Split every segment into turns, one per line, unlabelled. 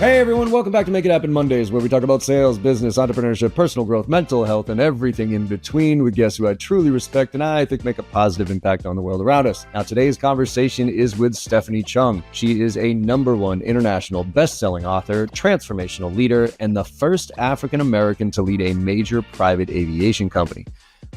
Hey everyone, welcome back to Make It Happen Mondays, where we talk about sales, business, entrepreneurship, personal growth, mental health, and everything in between with guests who I truly respect and I think make a positive impact on the world around us. Now, today's conversation is with Stephanie Chung. She is a #1 international best-selling author, transformational leader, and the first African-American to lead a major private aviation company.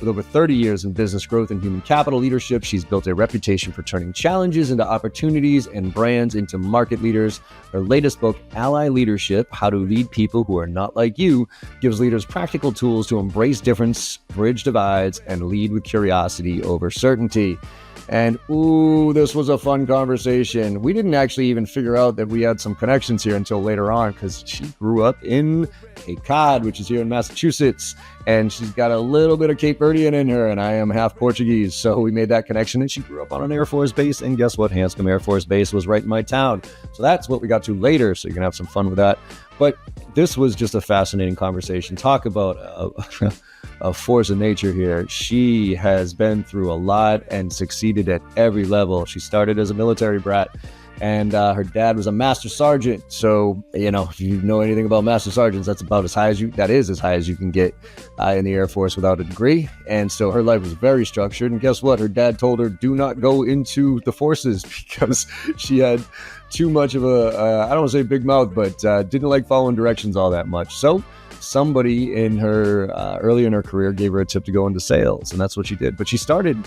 With over 30 years in business growth and human capital leadership, she's built a reputation for turning challenges into opportunities and brands into market leaders. Her latest book, Ally Leadership: How to Lead People Who Are Not Like You, gives leaders practical tools to embrace difference, bridge divides, and lead with curiosity over certainty. And this was a fun conversation. We didn't actually even figure out that we had some connections here until later on, because she grew up in Cape Cod, which is here in Massachusetts, and she's got a little bit of Cape Verdean in her, and I am half Portuguese, so we made that connection. And she grew up on an Air Force base, and guess what? Hanscom Air Force Base was right in my town. So that's what we got to later, so you can have some fun with that. But this was just a fascinating conversation. Talk about a force of nature here. She has been through a lot and succeeded at every level. She started as a military brat, and her dad was a master sergeant. So, if you know anything about master sergeants, that's about as high as you can get in the Air Force without a degree. And so her life was very structured. And guess what? Her dad told her, do not go into the forces, because she had too much of I don't want to say big mouth, but didn't like following directions all that much. So somebody in her early in her career gave her a tip to go into sales, and that's what she did. But she started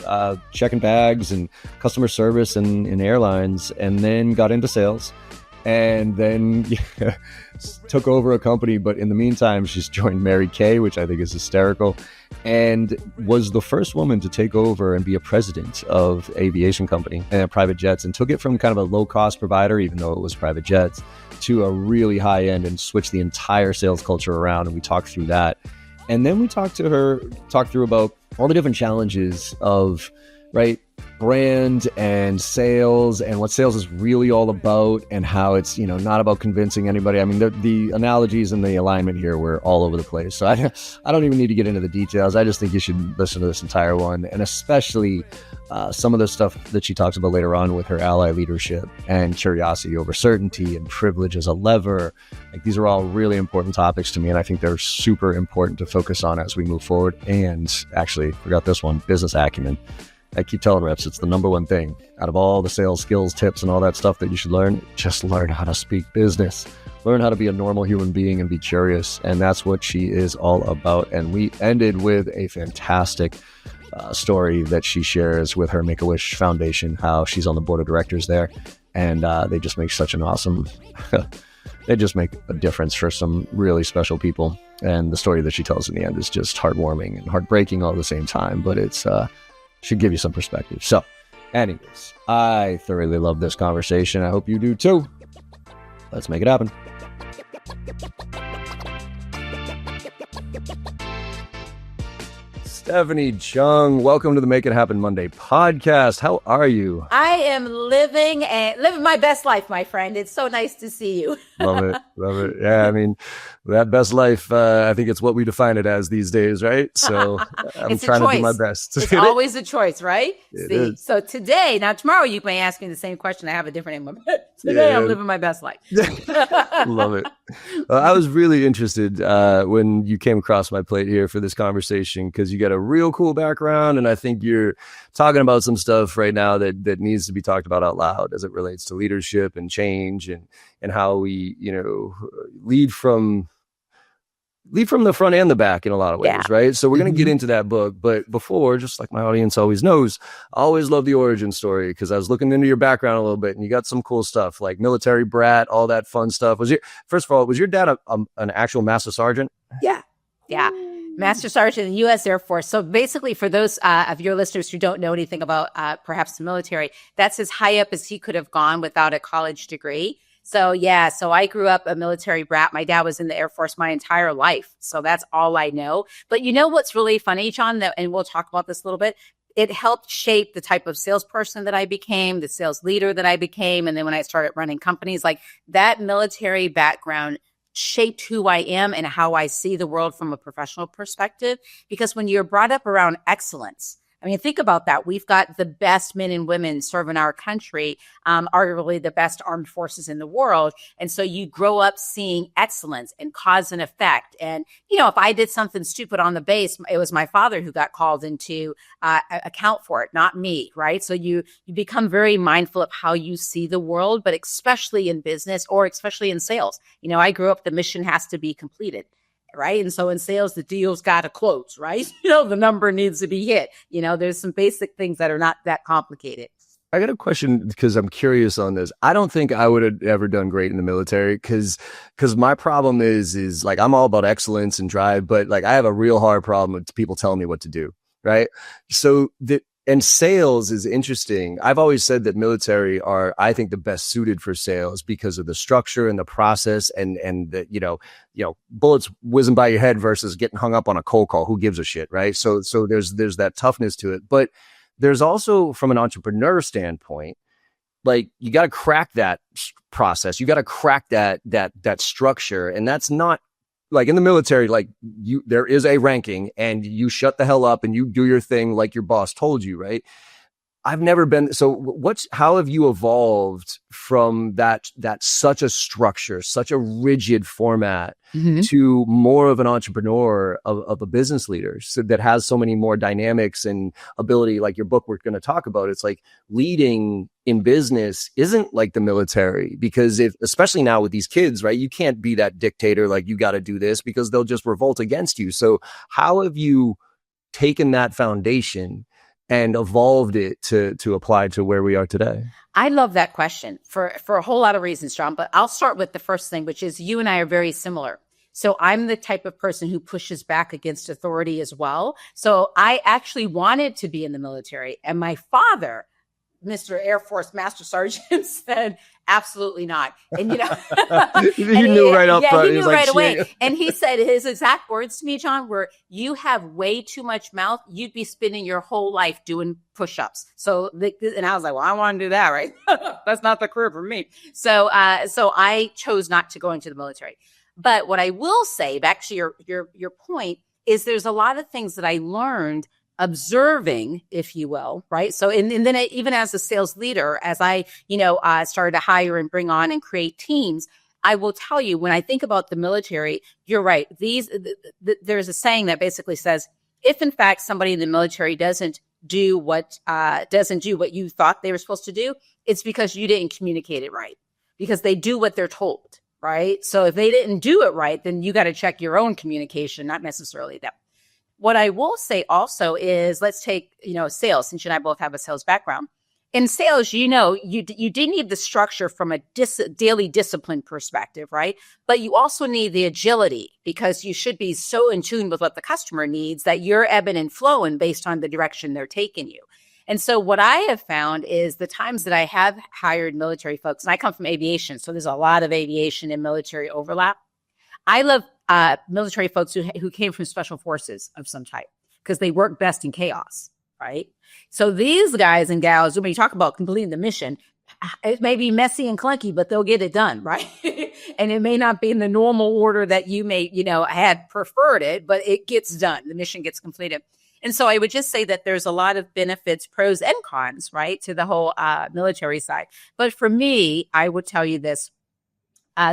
checking bags and customer service in airlines, and then got into sales, and then took over a company. But in the meantime, she's joined Mary Kay, which I think is hysterical, and was the first woman to take over and be a president of aviation company and private jets, and took it from kind of a low-cost provider, even though it was private jets, to a really high end, and switched the entire sales culture around. And we talked through that. And then we talked through about all the different challenges of, brand and sales, and what sales is really all about, and how it's, not about convincing anybody. I mean, the analogies and the alignment here were all over the place. So I don't even need to get into the details. I just think you should listen to this entire one, and especially some of the stuff that she talks about later on with her ally leadership and curiosity over certainty and privilege as a lever. These are all really important topics to me, and I think they're super important to focus on as we move forward. And actually, forgot this one, business acumen. I keep telling reps, it's the #1 thing out of all the sales skills, tips, and all that stuff that you should learn. Just learn how to speak business. Learn how to be a normal human being and be curious. And that's what she is all about. And we ended with a fantastic story that she shares with her Make-A-Wish Foundation, how she's on the board of directors there. And they just make such an awesome, they just make a difference for some really special people. And the story that she tells in the end is just heartwarming and heartbreaking all at the same time. But it's should give you some perspective. So anyways, I thoroughly love this conversation. I hope you do too. Let's make it happen. Stephanie Chung, welcome to the Make It Happen Monday podcast. How are you?
I am living my best life, my friend. It's so nice to see you.
Love it. Yeah, I mean, that best life, I think it's what we define it as these days, right? So I'm trying to do my best.
It's always a choice, right?
It is.
So tomorrow you may ask me the same question. I have a different name. Today I'm living my best life.
Love it. I was really interested when you came across my plate here for this conversation, because you got a real cool background, and I think you're talking about some stuff right now that needs to be talked about out loud as it relates to leadership and change, and how we lead from the front and the back in a lot of ways, right? So we're going to get into that book. But before, just like my audience always knows, I always love the origin story, because I was looking into your background a little bit, and you got some cool stuff like military brat, all that fun stuff. First of all, was your dad an actual master sergeant?
Yeah. Master Sergeant in the U.S. Air Force. So basically, for those of your listeners who don't know anything about perhaps the military, that's as high up as he could have gone without a college degree. So I grew up a military brat. My dad was in the Air Force my entire life. So that's all I know. But you know what's really funny, John, and we'll talk about this a little bit. It helped shape the type of salesperson that I became, the sales leader that I became. And then when I started running companies, like that military background shaped who I am and how I see the world from a professional perspective. Because when you're brought up around excellence, I mean, think about that. We've got the best men and women serving our country, arguably the best armed forces in the world. And so you grow up seeing excellence and cause and effect. And, if I did something stupid on the base, it was my father who got called in to account for it, not me, right? So you become very mindful of how you see the world, but especially in business or especially in sales. I grew up, the mission has to be completed. Right. And so in sales, the deal's got to close, right? The number needs to be hit. There's some basic things that are not that complicated.
I got a question because I'm curious on this. I don't think I would have ever done great in the military because my problem is like, I'm all about excellence and drive, but like I have a real hard problem with people telling me what to do. Right. So and sales is interesting. I've always said that military are, I think, the best suited for sales because of the structure and the process and the, bullets whizzing by your head versus getting hung up on a cold call. Who gives a shit, right? So there's that toughness to it. But there's also, from an entrepreneur standpoint, like you got to crack that process. You got to crack that structure. And that's not like in the military, like there is a ranking and you shut the hell up and you do your thing like your boss told you, right? I've never been. So how have you evolved from that such a structure, such a rigid format to more of an entrepreneur, of a business leader, so that has so many more dynamics and ability, like your book we're going to talk about? It's like leading in business isn't like the military, because especially now with these kids, right, you can't be that dictator, like you got to do this, because they'll just revolt against you. So how have you taken that foundation and evolved it to apply to where we are today?
I love that question for a whole lot of reasons, John, but I'll start with the first thing, which is you and I are very similar. So I'm the type of person who pushes back against authority as well. So I actually wanted to be in the military, and my father, Mr. Air Force Master Sergeant, said, absolutely not. And,
you knew right up front.
He knew right away. And he said, his exact words to me, John, were, you have way too much mouth. You'd be spending your whole life doing push-ups. So, and I was like, well, I want to do that, right? That's not the career for me. So I chose not to go into the military. But what I will say, back to your point, is there's a lot of things that I learned observing, if you will, right? So, and then even as a sales leader, as I, started to hire and bring on and create teams, I will tell you, when I think about the military, you're right. There's a saying that basically says, if in fact somebody in the military doesn't do what you thought they were supposed to do, it's because you didn't communicate it right, because they do what they're told, right? So if they didn't do it right, then you got to check your own communication, not necessarily them. What I will say also is, let's take, sales, since you and I both have a sales background. In sales, you do need the structure from a daily discipline perspective, right? But you also need the agility, because you should be so in tune with what the customer needs that you're ebbing and flowing based on the direction they're taking you. And so what I have found is the times that I have hired military folks, and I come from aviation, so there's a lot of aviation and military overlap. I love military folks who came from special forces of some type, because they work best in chaos, right? So these guys and gals, when you talk about completing the mission, it may be messy and clunky, but they'll get it done, right? And it may not be in the normal order that you may, had preferred it, but it gets done. The mission gets completed. And so I would just say that there's a lot of benefits, pros and cons, right, to the whole military side. But for me, I would tell you this.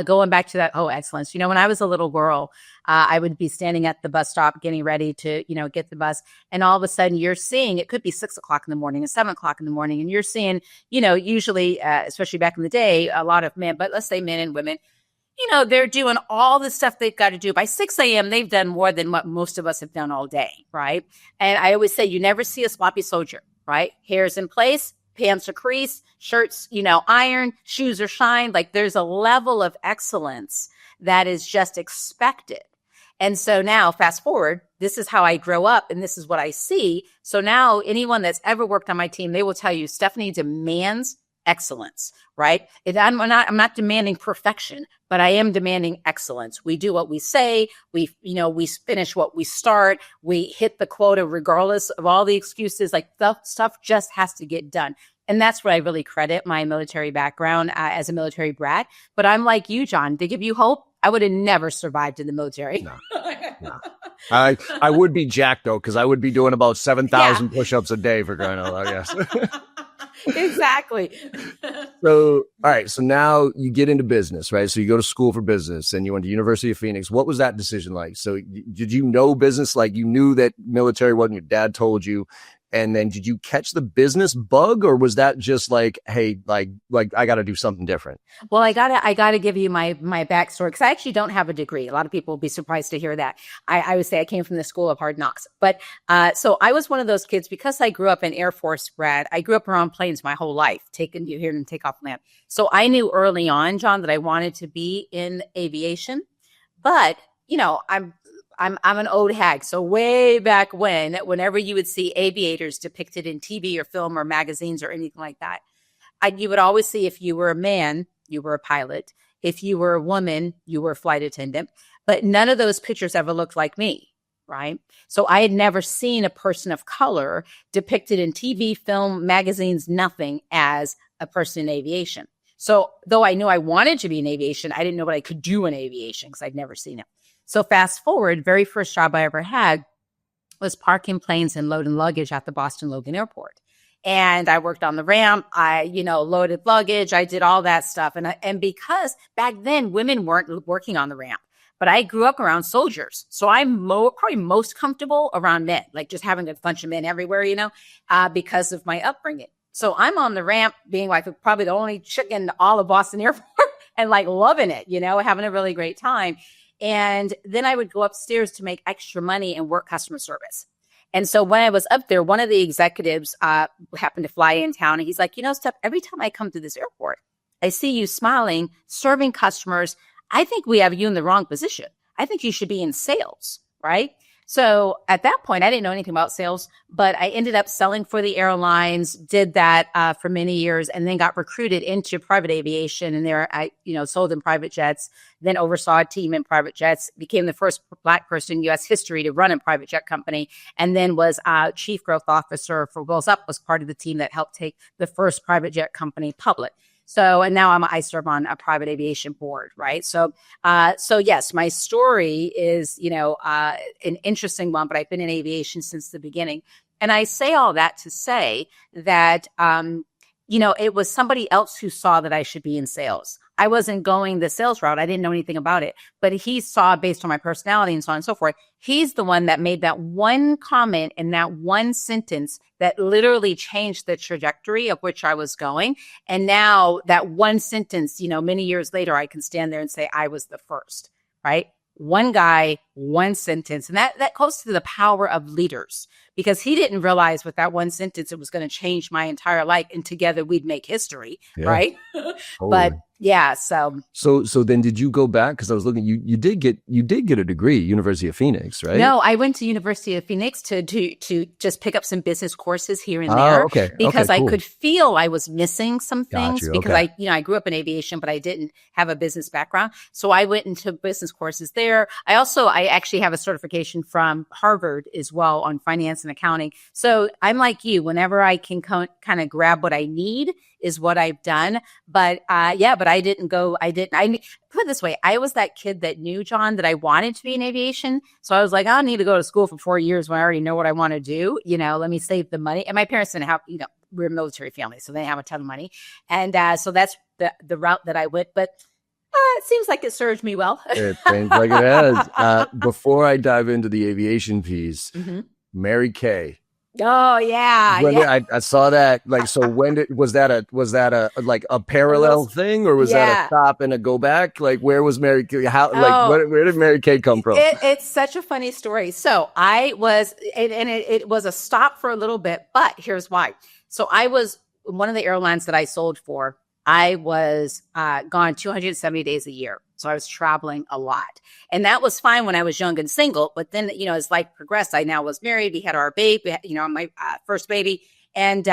Going back to that, excellence. When I was a little girl, I would be standing at the bus stop getting ready to, get the bus. And all of a sudden you're seeing, it could be 6 o'clock in the morning and 7 o'clock in the morning. And you're seeing, usually, especially back in the day, a lot of men, but let's say men and women, they're doing all the stuff they've got to do. By 6 a.m., they've done more than what most of us have done all day, right? And I always say, you never see a sloppy soldier, right? Hair's in place, pants are creased, shirts, ironed, shoes are shined. Like, there's a level of excellence that is just expected. And so now, fast forward, this is how I grow up and this is what I see. So now anyone that's ever worked on my team, they will tell you, Stephanie demands excellence, right? I'm not demanding perfection, but I am demanding excellence. We do what we say. We finish what we start. We hit the quota regardless of all the excuses. Like, stuff just has to get done. And that's what I really credit my military background as a military brat. But I'm like you, John, to give you hope, I would have never survived in the military.
No. I would be jacked though, because I would be doing about 7,000 push-ups a day for crying out loud. Yes.
Exactly.
So, all right. So now you get into business, right? So you go to school for business and you went to University of Phoenix. What was that decision like? So did you know business? Like you knew that military wasn't, your dad told you. And then did you catch the business bug, or was that just like, hey, like I got to do something different?
Well, I gotta give you my backstory, because I actually don't have a degree. A lot of people will be surprised to hear that. I would say I came from the school of hard knocks, but so I was one of those kids, because I grew up in Air Force grad. I grew up around planes my whole life, you hear them take off land. So I knew early on, John, that I wanted to be in aviation, but I'm an old hag. So way back whenever you would see aviators depicted in TV or film or magazines or anything like that, you would always see, if you were a man, you were a pilot. If you were a woman, you were a flight attendant. But none of those pictures ever looked like me, right? So I had never seen a person of color depicted in TV, film, magazines, nothing, as a person in aviation. So though I knew I wanted to be in aviation, I didn't know what I could do in aviation, because I'd never seen it. So fast forward, very first job I ever had was parking planes and loading luggage at the Boston Logan Airport. And I worked on the ramp. I, loaded luggage. I did all that stuff. And because back then women weren't working on the ramp, but I grew up around soldiers. So I'm probably most comfortable around men, like just having a bunch of men everywhere, because of my upbringing. So I'm on the ramp being like probably the only chick in all of Boston Airport and like loving it, having a really great time. And then I would go upstairs to make extra money and work customer service. And so when I was up there, one of the executives happened to fly in town, and he's like, Steph, every time I come to this airport, I see you smiling, serving customers. I think we have you in the wrong position. I think you should be in sales, right? So at that point, I didn't know anything about sales, but I ended up selling for the airlines, did that for many years, and then got recruited into private aviation. And there I, sold in private jets, then oversaw a team in private jets, became the first Black person in U.S. history to run a private jet company, and then was chief growth officer for Wheels Up, was part of the team that helped take the first private jet company public. So, and now I serve on a private aviation board, right? So yes, my story is, an interesting one, but I've been in aviation since the beginning. And I say all that to say that, it was somebody else who saw that I should be in sales. I wasn't going the sales route. I didn't know anything about it, but he saw, based on my personality and so on and so forth, he's the one that made that one comment in that one sentence that literally changed the trajectory of which I was going. And now that one sentence, many years later, I can stand there and say I was the first, right? One guy, one sentence. And that goes to the power of leaders, because he didn't realize with that one sentence, it was going to change my entire life. And together we'd make history, right? But yeah, so
then did you go back? Because I was looking, you did get a degree, University of Phoenix, right?
No, I went to University of Phoenix to just pick up some business courses here and there, because I could feel I was missing some things, because I grew up in aviation, but I didn't have a business background. So I went into business courses there. I actually have a certification from Harvard as well on finance and accounting. So I'm like you, whenever I can kind of grab what I need is what I've done. But but I put it this way. I was that kid that knew, John, that I wanted to be in aviation. So I was like, I don't need to go to school for 4 years when I already know what I want to do. Let me save the money. And my parents didn't have, we're a military family, so they didn't have a ton of money. And so that's the route that I went. But it seems like it served me well.
It seems like it has. Before I dive into the aviation piece, Mary Kay.
Oh yeah,
I saw that. Like, so was that a like a parallel thing, or was that a stop and a go back? Like, where was Mary Kay? Where did Mary Kay come from?
It's such a funny story. So I was, it was a stop for a little bit, but here's why. So I was one of the airlines that I sold for. I was gone 270 days a year. So I was traveling a lot. And that was fine when I was young and single. But then, as life progressed, I now was married. We had our baby, my first baby. And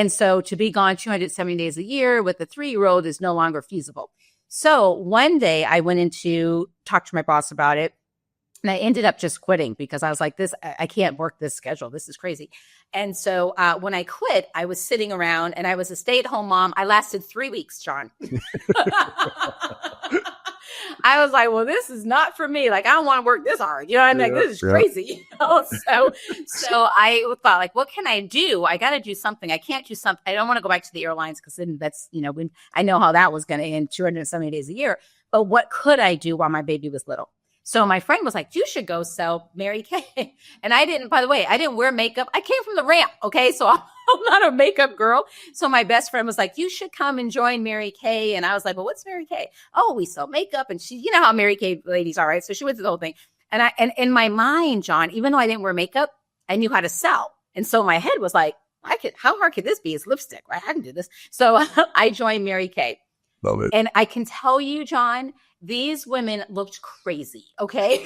so to be gone 270 days a year with a 3-year-old is no longer feasible. So one day I went in to talk to my boss about it. And I ended up just quitting, because I was like, I can't work this schedule. This is crazy. And so when I quit, I was sitting around, and I was a stay-at-home mom. I lasted 3 weeks, John. I was like, well, this is not for me. Like, I don't want to work this hard. You know, I'm like, this is crazy. So I thought, like, what can I do? I got to do something. I can't do something. I don't want to go back to the airlines because then that's, when I know how that was going to end 270 days a year. But what could I do while my baby was little? So my friend was like, you should go sell Mary Kay. And I didn't, by the way, I didn't wear makeup. I came from the ramp. Okay. So I'm not a makeup girl. So my best friend was like, you should come and join Mary Kay. And I was like, well, what's Mary Kay? Oh, we sell makeup. And she, you know how Mary Kay ladies are, right? So she went through the whole thing. And in my mind, John, even though I didn't wear makeup, I knew how to sell. And so my head was like, how hard could this be? It's lipstick, right? I can do this. So I joined Mary Kay.
Love it.
And I can tell you, John, these women looked crazy, okay?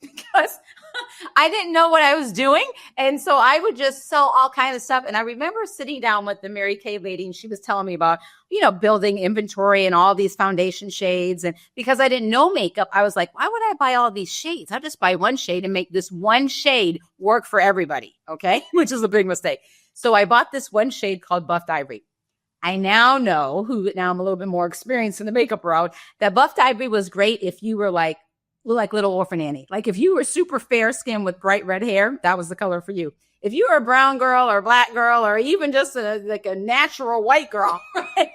Because I didn't know what I was doing. And so I would just sell all kinds of stuff. And I remember sitting down with the Mary Kay lady, and she was telling me about, building inventory and all these foundation shades. And because I didn't know makeup, I was like, why would I buy all these shades? I'll just buy one shade and make this one shade work for everybody, okay? Which is a big mistake. So I bought this one shade called Buffed Ivory. I now know, now I'm a little bit more experienced in the makeup world, that Buffed Ivory was great if you were like Little Orphan Annie. Like if you were super fair skin with bright red hair, that was the color for you. If you were a brown girl or a black girl or even just a natural white girl, right?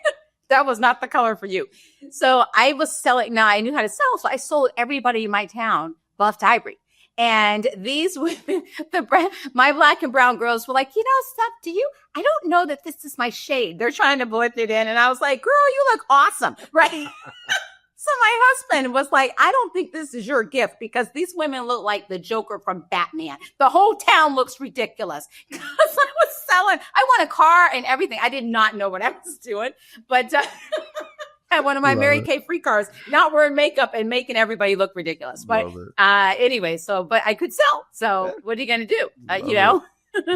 That was not the color for you. So I was selling, now I knew how to sell, so I sold everybody in my town Buffed Ivory. And these women, my black and brown girls were like, Steph, I don't know that this is my shade. They're trying to blend it in. And I was like, girl, you look awesome, right? So my husband was like, I don't think this is your gift because these women look like the Joker from Batman. The whole town looks ridiculous. Because I was selling, I want a car and everything. I did not know what I was doing, but had one of my Mary Kay free cars, not wearing makeup and making everybody look ridiculous. But anyway, but I could sell. So what are you going to do?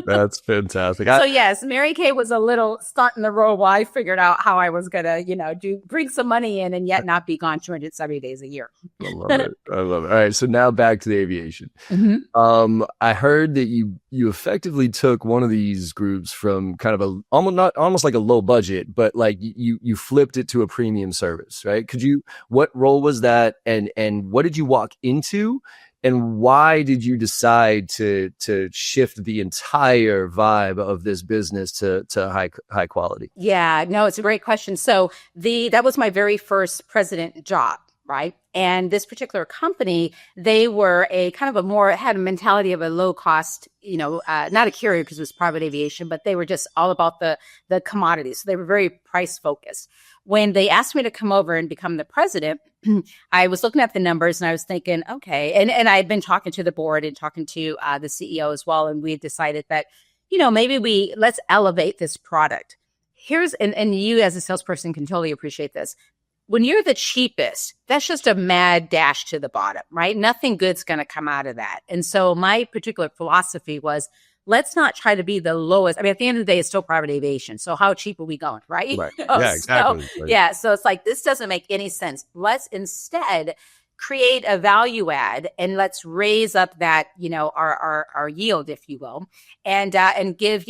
That's fantastic.
So yes, Mary Kay was a little stunt in the road while I figured out how I was going to, bring some money in and yet not be gone 270 days a year.
I love it. All right. So now back to the aviation. Mm-hmm. I heard that you effectively took one of these groups from kind of almost like a low budget, but like you flipped it to a premium service, right? What role was that? And what did you walk into? And why did you decide to shift the entire vibe of this business to high quality?
Yeah, no, it's a great question. So that was my very first president job, right? And this particular company, they were had a mentality of a low cost, not a carrier because it was private aviation, but they were just all about the commodities. So they were very price focused. When they asked me to come over and become the president, I was looking at the numbers and I was thinking, okay. And I had been talking to the board and talking to the CEO as well. And we had decided that, maybe let's elevate this product. And you as a salesperson can totally appreciate this. When you're the cheapest, that's just a mad dash to the bottom, right? Nothing good's going to come out of that. And so my particular philosophy was, let's not try to be the lowest. I mean, at the end of the day, it's still private aviation. So how cheap are we going, right?
Yeah, exactly.
So it's like, this doesn't make any sense. Let's instead create a value add and let's raise up that, our yield, if you will, and give,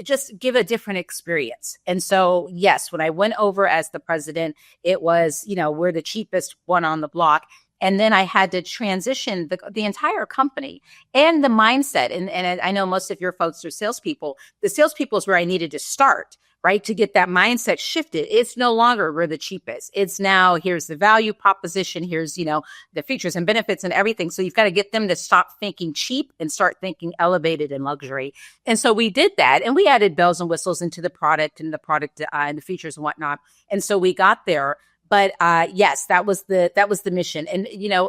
just give a different experience. And so, yes, when I went over as the president, it was, we're the cheapest one on the block. And then I had to transition the entire company and the mindset. And I know most of your folks are salespeople. The salespeople is where I needed to start, right? To get that mindset shifted. It's no longer we're the cheapest. It's now here's the value proposition. Here's, the features and benefits and everything. So you've got to get them to stop thinking cheap and start thinking elevated and luxury. And so we did that. And we added bells and whistles into the product and the features and whatnot. And so we got there. But yes, that was the mission. And,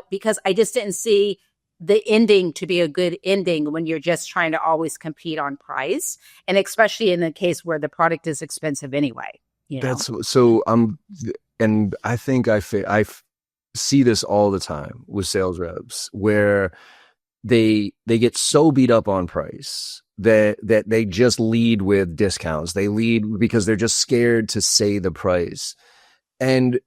because I just didn't see the ending to be a good ending when you're just trying to always compete on price. And especially in the case where the product is expensive anyway.
That's so and I think I see this all the time with sales reps where they get so beat up on price that they just lead with discounts. They lead because they're just scared to say the price. And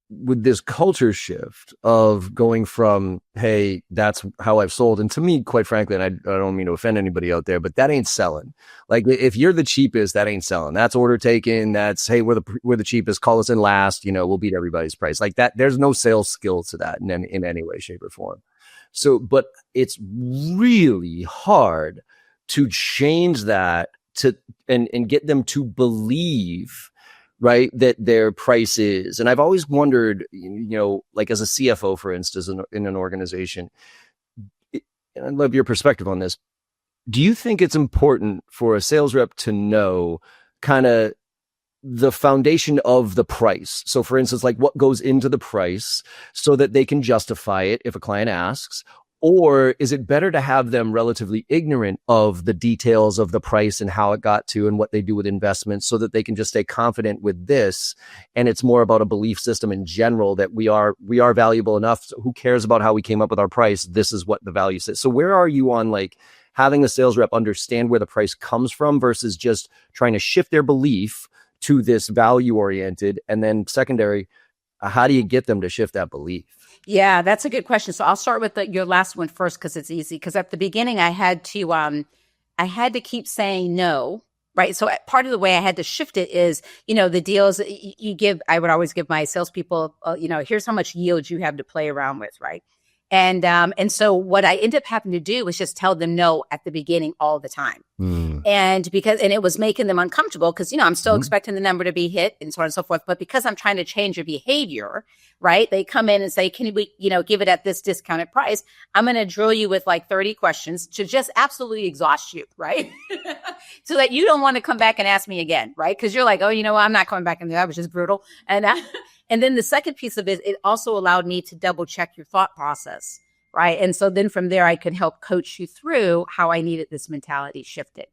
with this culture shift of going from, hey, that's how I've sold. And to me, quite frankly, and I don't mean to offend anybody out there, but that ain't selling. Like if you're the cheapest, that ain't selling. That's order taken. That's, hey, we're the cheapest. Call us in last. We'll beat everybody's price. Like that. There's no sales skill to that in any way, shape, or form. So, but it's really hard to change that and get them to believe, right, that their price is. And I've always wondered, like as a CFO, for instance, in an organization, and I'd love your perspective on this. Do you think it's important for a sales rep to know kind of the foundation of the price? So for instance, like what goes into the price so that they can justify it if a client asks? Or is it better to have them relatively ignorant of the details of the price and how it got to and what they do with investments so that they can just stay confident with this? And it's more about a belief system in general that we are valuable enough. So who cares about how we came up with our price? This is what the value says. So where are you on like having the sales rep understand where the price comes from versus just trying to shift their belief to this value oriented? And then secondary, how do you get them to shift that belief?
Yeah, that's a good question. So I'll start with your last one first because it's easy. Because at the beginning, I had to keep saying no, right? So part of the way I had to shift it is, the deals you give. I would always give my salespeople, here's how much yield you have to play around with, right? And so what I ended up having to do was just tell them no at the beginning all the time. And it was making them uncomfortable because, I'm still expecting the number to be hit and so on and so forth. But because I'm trying to change your behavior, right? They come in and say, can we, give it at this discounted price? I'm going to drill you with like 30 questions to just absolutely exhaust you, right? So that you don't want to come back and ask me again, right? Because you're like, oh, I'm not coming back. And that was just brutal. And then the second piece of it also allowed me to double check your thought process, right? And so then from there, I could help coach you through how I needed this mentality shifted.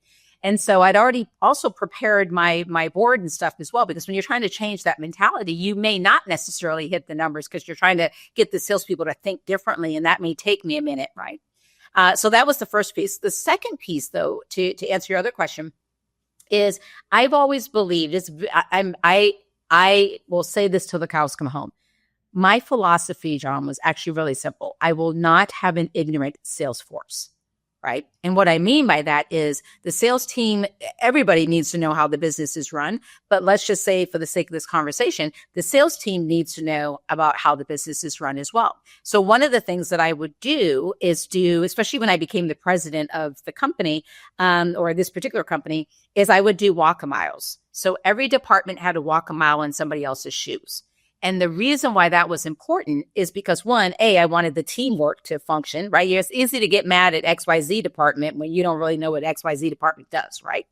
And so I'd already also prepared my board and stuff as well, because when you're trying to change that mentality, you may not necessarily hit the numbers because you're trying to get the salespeople to think differently. And that may take me a minute, right? So that was the first piece. The second piece, though, to answer your other question, is I've always believed I will say this till the cows come home. My philosophy, John, was actually really simple. I will not have an ignorant sales force, right? And what I mean by that is the sales team, everybody needs to know how the business is run. But let's just say for the sake of this conversation, the sales team needs to know about how the business is run as well. So one of the things that I would do, especially when I became the president of the company or this particular company, is I would do walk-a-miles. So every department had to walk a mile in somebody else's shoes. And the reason why that was important is because one, I wanted the teamwork to function, right? It's easy to get mad at XYZ department when you don't really know what XYZ department does, right?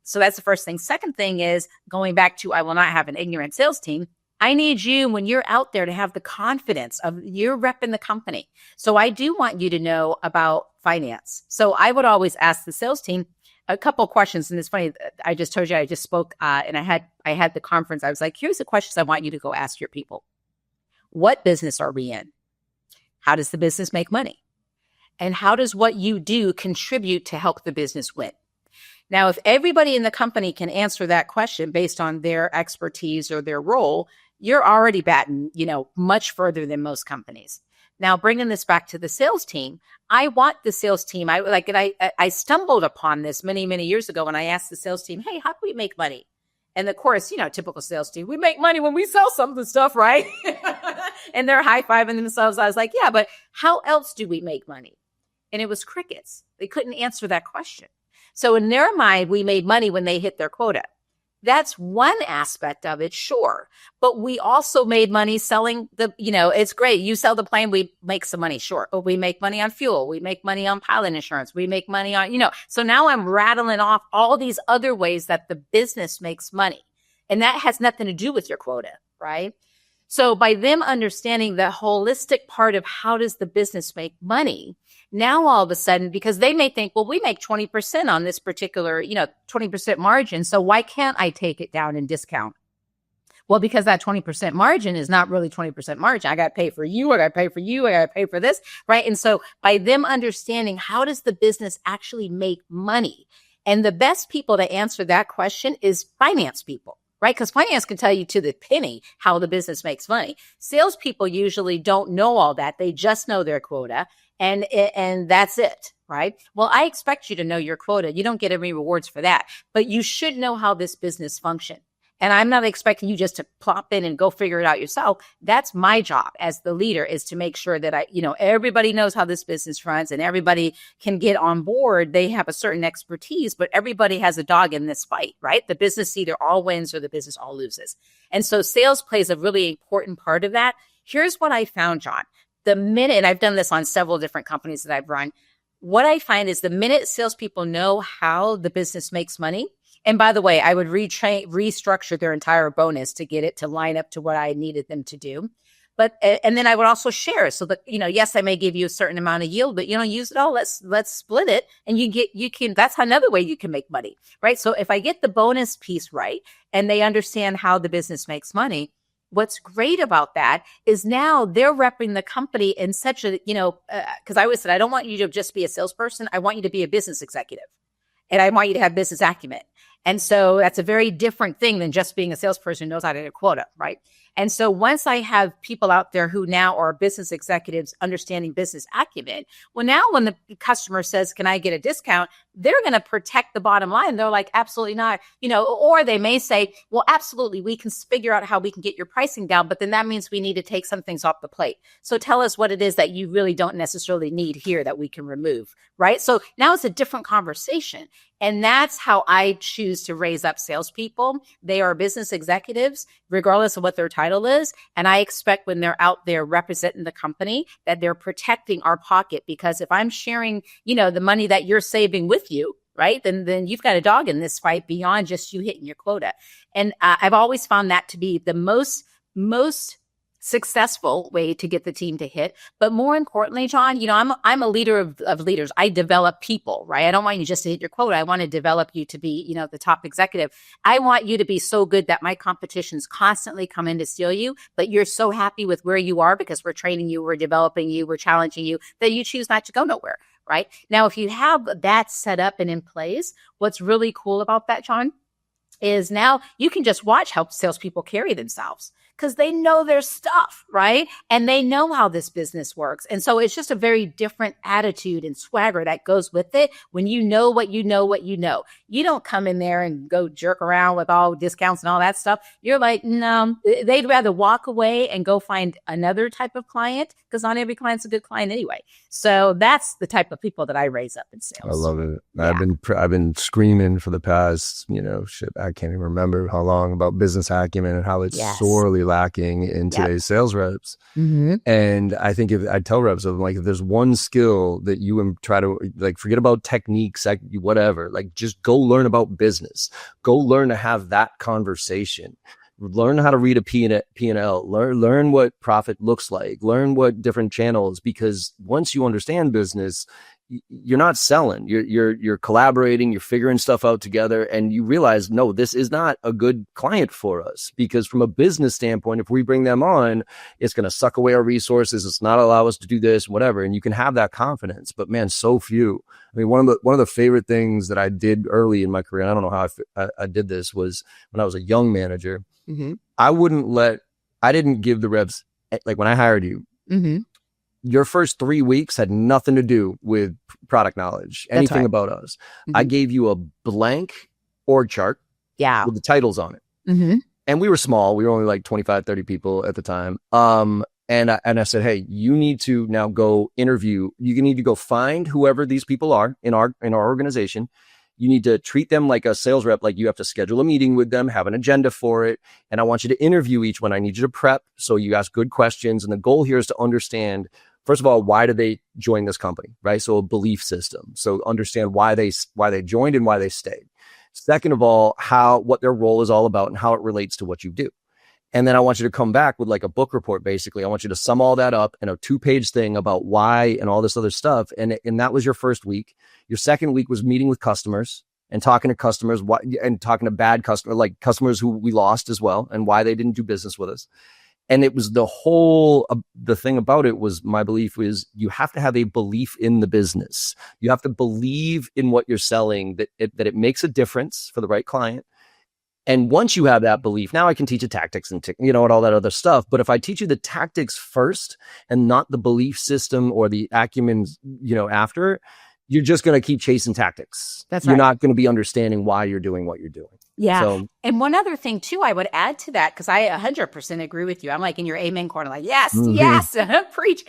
So that's the first thing. Second thing is going back to, I will not have an ignorant sales team. I need you when you're out there to have the confidence of you're repping the company. So I do want you to know about finance. So I would always ask the sales team a couple of questions. And it's funny, I just told you, I just spoke and I had the conference. I was like, here's the questions I want you to go ask your people. What business are we in? How does the business make money? And how does what you do contribute to help the business win? Now, if everybody in the company can answer that question based on their expertise or their role, you're already batting, much further than most companies. Now, bringing this back to the sales team, I want the sales team. I stumbled upon this many, many years ago when I asked the sales team, hey, how do we make money? And of course, typical sales team, we make money when we sell some of the stuff, right? And they're high-fiving themselves. I was like, yeah, but how else do we make money? And it was crickets. They couldn't answer that question. So in their mind, we made money when they hit their quota. That's one aspect of it, sure. But we also made money selling it's great. You sell the plane, we make some money, sure. But we make money on fuel. We make money on pilot insurance. We make money on, So now I'm rattling off all these other ways that the business makes money. And that has nothing to do with your quota, right? So by them understanding the holistic part of how does the business make money, now all of a sudden, because they may think, well, we make 20% on this particular, 20% margin. So why can't I take it down and discount? Well, because that 20% margin is not really 20% margin. I got to pay for you. I got to pay for you. I got to pay for this, right? And so by them understanding how does the business actually make money? And the best people to answer that question is finance people. right? Because finance can tell you to the penny how the business makes money. Salespeople usually don't know all that. They just know their quota, and that's it, right? Well, I expect you to know your quota. You don't get any rewards for that, but you should know how this business functions. And I'm not expecting you just to plop in and go figure it out yourself. That's my job as the leader, is to make sure that everybody knows how this business runs and everybody can get on board. They have a certain expertise, but everybody has a dog in this fight, right? The business either all wins or the business all loses. And so sales plays a really important part of that. Here's what I found, John. The minute, and I've done this on several different companies that I've run, what I find is the minute salespeople know how the business makes money. And by the way, I would restructure their entire bonus to get it to line up to what I needed them to do. But, and then I would also share so that, yes, I may give you a certain amount of yield, but use it all. Let's split it. And that's another way you can make money, right? So if I get the bonus piece right and they understand how the business makes money, what's great about that is now they're repping the company in such a, because I always said, I don't want you to just be a salesperson. I want you to be a business executive. And I want you to have business acumen. And so that's a very different thing than just being a salesperson who knows how to hit a quota, right? And so once I have people out there who now are business executives understanding business acumen, well, now when the customer says, can I get a discount? They're going to protect the bottom line. They're like, absolutely not, or they may say, well, absolutely, we can figure out how we can get your pricing down, but then that means we need to take some things off the plate. So tell us what it is that you really don't necessarily need here that we can remove, right? So now it's a different conversation. And that's how I choose to raise up salespeople. They are business executives, regardless of what their title is. And I expect when they're out there representing the company that they're protecting our pocket, because if I'm sharing, the money that you're saving with you, right, then you've got a dog in this fight beyond just you hitting your quota. And I've always found that to be the most successful way to get the team to hit. But more importantly, John, I'm a leader of leaders. I develop people, right? I don't want you just to hit your quota. I want to develop you to be, the top executive. I want you to be so good that my competitions constantly come in to steal you, but you're so happy with where you are because we're training you, we're developing you, we're challenging you, that you choose not to go nowhere, right? Now, if you have that set up and in place, what's really cool about that, John, is now you can just watch how salespeople carry themselves because they know their stuff, right? And they know how this business works. And so it's just a very different attitude and swagger that goes with it when you know what you know, what you know. You don't come in there and go jerk around with all discounts and all that stuff. You're like, no, they'd rather walk away and go find another type of client because not every client's a good client anyway. So that's the type of people that I raise up in sales.
I love it.
Yeah.
I've been screaming for the past, I can't even remember how long, about business acumen and how it's sorely lacking in today's sales reps.
Mm-hmm.
And I think if I tell reps, I'm like, if there's one skill that you try to forget about techniques, whatever, just go learn about business, go learn to have that conversation. Learn how to read a P&L, learn what profit looks like, learn what different channels, because once you understand business, you're not selling, you're collaborating, you're figuring stuff out together, and you realize, no, this is not a good client for us, because from a business standpoint, if we bring them on, it's going to suck away our resources, it's not allow us to do this, whatever. And you can have that confidence, but man, so few. I mean, one of the favorite things that I did early in my career, and I don't know how I did this, was when I was a young manager.
Mm-hmm.
I didn't give the reps, when I hired you,
mm-hmm.
your first 3 weeks had nothing to do with product knowledge, anything about us. Mm-hmm. I gave you a blank org chart with the titles on it.
Mm-hmm.
And we were small. We were only 25, 30 people at the time. And I said, hey, you need to now go interview. You need to go find whoever these people are in our organization. You need to treat them like a sales rep, like you have to schedule a meeting with them, have an agenda for it. And I want you to interview each one. I need you to prep. So you ask good questions. And the goal here is to understand, first of all, why did they join this company, right? So a belief system. So understand why they joined and why they stayed. Second of all, what their role is all about and how it relates to what you do. And then I want you to come back with a book report, basically. I want you to sum all that up in a 2-page thing about why and all this other stuff. And that was your first week. Your second week was meeting with customers and talking to customers and talking to bad customers, customers who we lost as well, and why they didn't do business with us. And it was the thing about it was, my belief was, you have to have a belief in the business. You have to believe in what you're selling, that it makes a difference for the right client.
And once you have that belief, now I can teach you tactics and, and all that other stuff. But if I teach you the tactics first and not the belief system or the acumen, after, you're just going to keep chasing tactics. You're not going to be understanding why you're doing what you're doing.
Yeah.
So,
and one other thing too, I would add to that, because I 100% agree with you. I'm like in your amen corner, like, yes, yes, preach.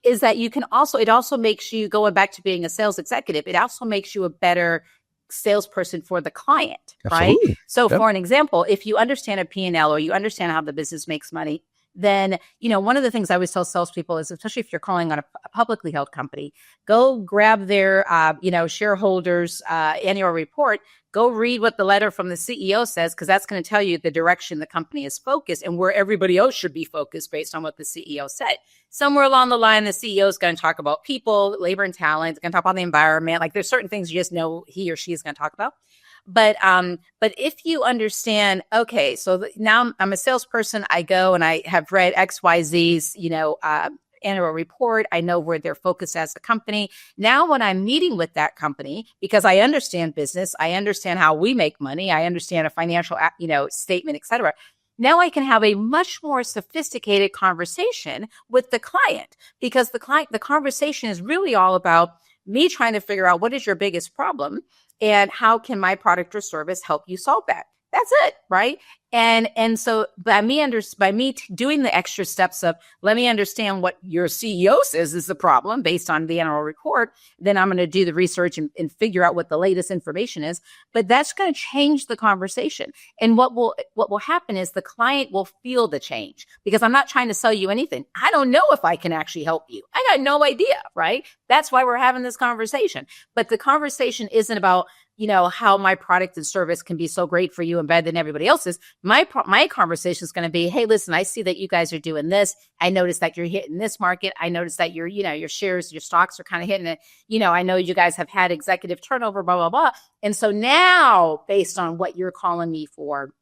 Is that you can also, it also makes you, going back to being a sales executive, it also makes you a better salesperson for the client,
absolutely.
Right? So for an example, if you understand a P&L or you understand how the business makes money, then, one of the things I always tell salespeople is, especially if you're calling on a publicly held company, go grab their, shareholders' annual report, go read what the letter from the CEO says, because that's going to tell you the direction the company is focused and where everybody else should be focused based on what the CEO said. Somewhere along the line, the CEO is going to talk about people, labor and talent. It's going to talk about the environment. Like, there's certain things you just know he or she is going to talk about. But if you understand, okay, so now I'm a salesperson, I go and I have read XYZ's, annual report. I know where they're focused as a company. Now, when I'm meeting with that company, because I understand business, I understand how we make money, I understand a financial, statement, et cetera. Now I can have a much more sophisticated conversation with the client, because the conversation is really all about me trying to figure out what is your biggest problem and how can my product or service help you solve that. That's it, right? And so by me doing the extra steps of, let me understand what your CEO says is the problem based on the annual report, then I'm going to do the research and figure out what the latest information is. But that's going to change the conversation. And what will happen is the client will feel the change, because I'm not trying to sell you anything. I don't know if I can actually help you. I got no idea, right? That's why we're having this conversation. But the conversation isn't about, how my product and service can be so great for you and better than everybody else's. My conversation is going to be, hey, listen, I see that you guys are doing this. I noticed that you're hitting this market. I noticed that your shares, your stocks are kind of hitting it. I know you guys have had executive turnover, blah, blah, blah. And so now, based on what you're calling me for,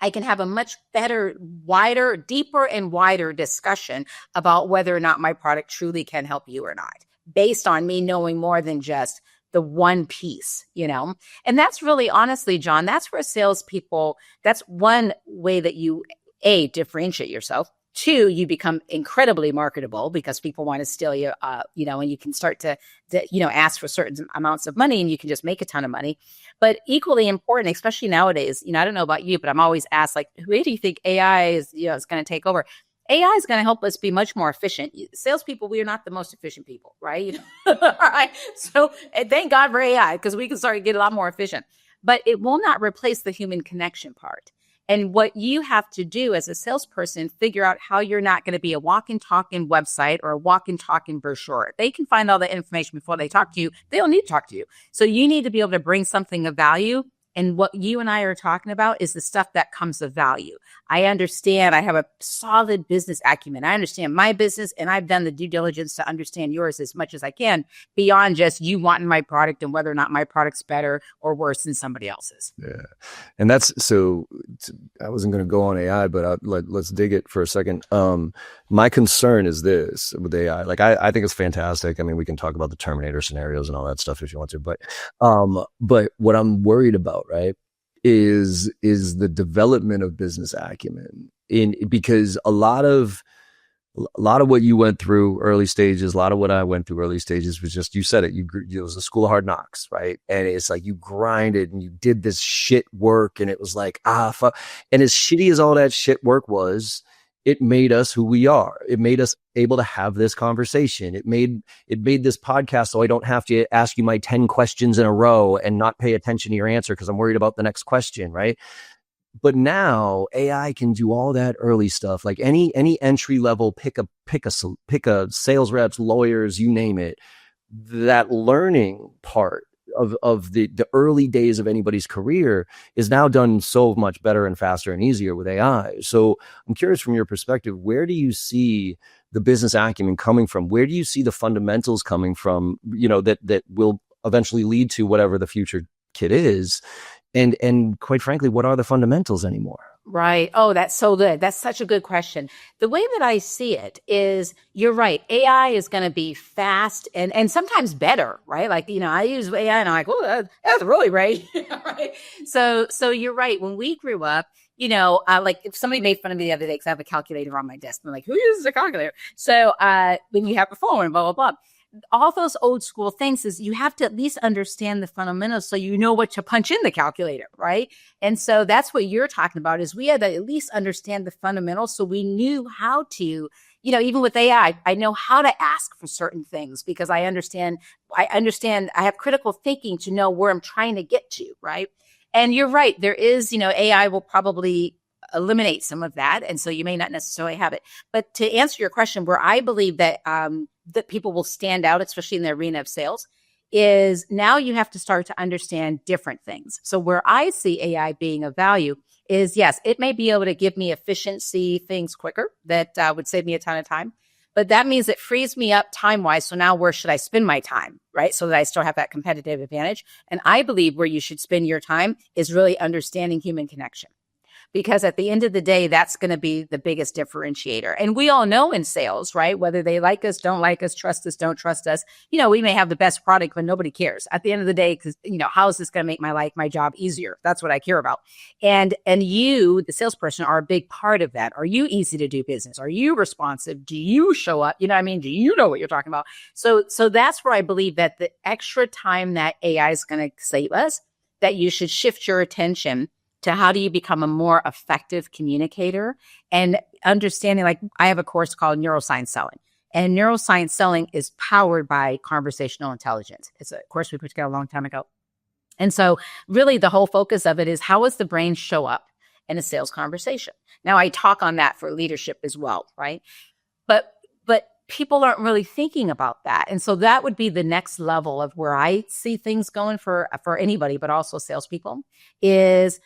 I can have a much better, wider, deeper and wider discussion about whether or not my product truly can help you or not, based on me knowing more than just the one piece, And that's really, honestly, John, that's where salespeople, that's one way that you, differentiate yourself. 2, you become incredibly marketable, because people want to steal you, and you can start to ask for certain amounts of money and you can just make a ton of money. But equally important, especially nowadays, I don't know about you, but I'm always asked, like, who do you think AI is, is going to take over? AI is going to help us be much more efficient. Salespeople, we are not the most efficient people, right? All right. So thank God for AI, because we can start to get a lot more efficient. But it will not replace the human connection part. And what you have to do as a salesperson, figure out how you're not going to be a walking, talking website or a walking, talking brochure. They can find all the information before they talk to you. They don't need to talk to you. So you need to be able to bring something of value. And what you and I are talking about is the stuff that comes of value. I understand, I have a solid business acumen. I understand my business, and I've done the due diligence to understand yours as much as I can, beyond just you wanting my product and whether or not my product's better or worse than somebody else's.
Yeah. And that's, so I wasn't going to go on AI, but let's dig it for a second. My concern is this with AI. Like, I think it's fantastic. I mean, we can talk about the Terminator scenarios and all that stuff if you want to, but what I'm worried about, right, is the development of business acumen, because a lot of what you went through early stages, a lot of what I went through early stages was just, you said it, it was the school of hard knocks, right? And it's like you grinded and you did this shit work, and it was like, fuck. And as shitty as all that shit work was, it made us who we are. It made us able to have this conversation. It made this podcast so I don't have to ask you my 10 questions in a row and not pay attention to your answer because I'm worried about the next question, right? But now AI can do all that early stuff. Like any entry level, pick a sales reps, lawyers, you name it. That learning part of the early days of anybody's career is now done so much better and faster and easier with AI. So I'm curious, from your perspective, where do you see the business acumen coming from? Where do you see the fundamentals coming from, that will eventually lead to whatever the future kit is? And quite frankly, what are the fundamentals anymore?
Right. Oh, that's so good. That's such a good question. The way that I see it is you're right. AI is going to be fast and sometimes better, right? Like, I use AI and I'm like, oh, that's really right. Right. So you're right. When we grew up, like if somebody made fun of me the other day because I have a calculator on my desk, I'm like, who uses a calculator? So when you have a phone and blah, blah, blah. All those old school things is you have to at least understand the fundamentals so you know what to punch in the calculator, right? And so that's what you're talking about is we had to at least understand the fundamentals so we knew how to, even with AI, I know how to ask for certain things because I understand, I have critical thinking to know where I'm trying to get to, right? And you're right, there is, AI will probably eliminate some of that. And so you may not necessarily have it. But to answer your question, where I believe that that people will stand out, especially in the arena of sales, is now you have to start to understand different things. So where I see AI being of value is, yes, it may be able to give me efficiency things quicker that would save me a ton of time. But that means it frees me up time-wise. So now where should I spend my time, right? So that I still have that competitive advantage. And I believe where you should spend your time is really understanding human connection. Because at the end of the day, that's going to be the biggest differentiator. And we all know in sales, right? Whether they like us, don't like us, trust us, don't trust us, we may have the best product, but nobody cares. At the end of the day, because, how is this going to make my job easier? That's what I care about. And you, the salesperson, are a big part of that. Are you easy to do business? Are you responsive? Do you show up? You know what I mean? Do you know what you're talking about? So that's where I believe that the extra time that AI is going to save us, that you should shift your attention to how do you become a more effective communicator and understanding, like I have a course called Neuroscience Selling, and neuroscience selling is powered by conversational intelligence. It's a course we put together a long time ago. And so really the whole focus of it is how does the brain show up in a sales conversation? Now I talk on that for leadership as well, right? But people aren't really thinking about that. And so that would be the next level of where I see things going for anybody, but also salespeople is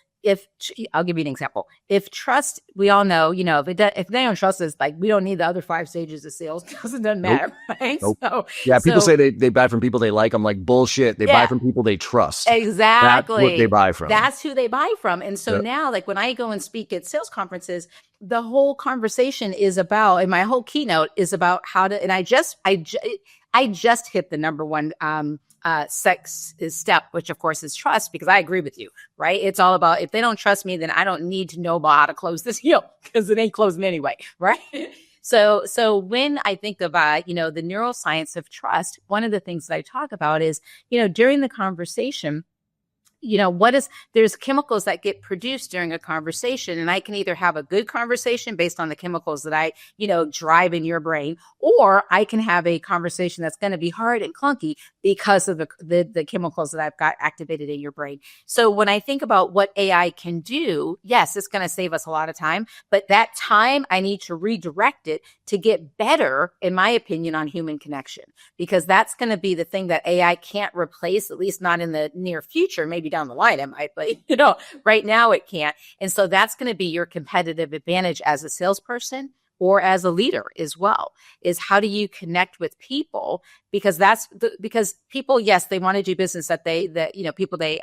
I'll give you an example. If trust, we all know, if they don't trust us, like we don't need the other 5 stages of sales because it doesn't matter, right?
Nope.
So
yeah, people say they buy from people they like. I'm like, bullshit. They buy from people they trust.
Exactly.
That's what they buy from.
That's who they buy from. And so now, like when I go and speak at sales conferences, the whole conversation is about, and my whole keynote is about how to, and I just hit the number one sex step, which of course is trust, because I agree with you, right? It's all about, if they don't trust me, then I don't need to know about how to close this deal because it ain't closing anyway, right? So when I think about, the neuroscience of trust, one of the things that I talk about is, during the conversation, there's chemicals that get produced during a conversation, and I can either have a good conversation based on the chemicals that I, drive in your brain, or I can have a conversation that's going to be hard and clunky because of the chemicals that I've got activated in your brain. So when I think about what AI can do, yes, it's going to save us a lot of time, but that time I need to redirect it to get better, in my opinion, on human connection, because that's going to be the thing that AI can't replace, at least not in the near future, maybe down the line it might, but right now it can't. And so that's going to be your competitive advantage as a salesperson or as a leader as well, is how do you connect with people? Because because people, yes, they want to do business that people they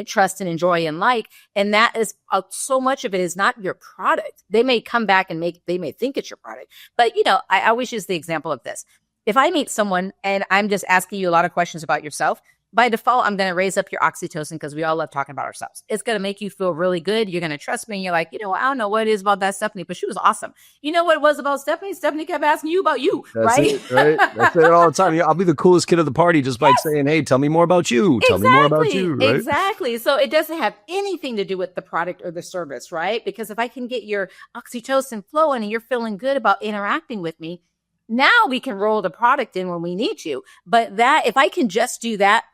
trust and enjoy and like. And that is so much of it is not your product. They may come back and they may think it's your product, but I always use the example of this. If I meet someone and I'm just asking you a lot of questions about yourself, by default, I'm going to raise up your oxytocin because we all love talking about ourselves. It's going to make you feel really good. You're going to trust me. And you're like, I don't know what it is about that Stephanie, but she was awesome. You know what it was about Stephanie? Stephanie kept asking you about you, right?
Right? That's it all the time. I'll be the coolest kid of the party just by saying, hey, tell me more about you. Tell me more about you, right?
Exactly. So it doesn't have anything to do with the product or the service, right? Because if I can get your oxytocin flowing and you're feeling good about interacting with me, now we can roll the product in when we need to. But if I can just do that,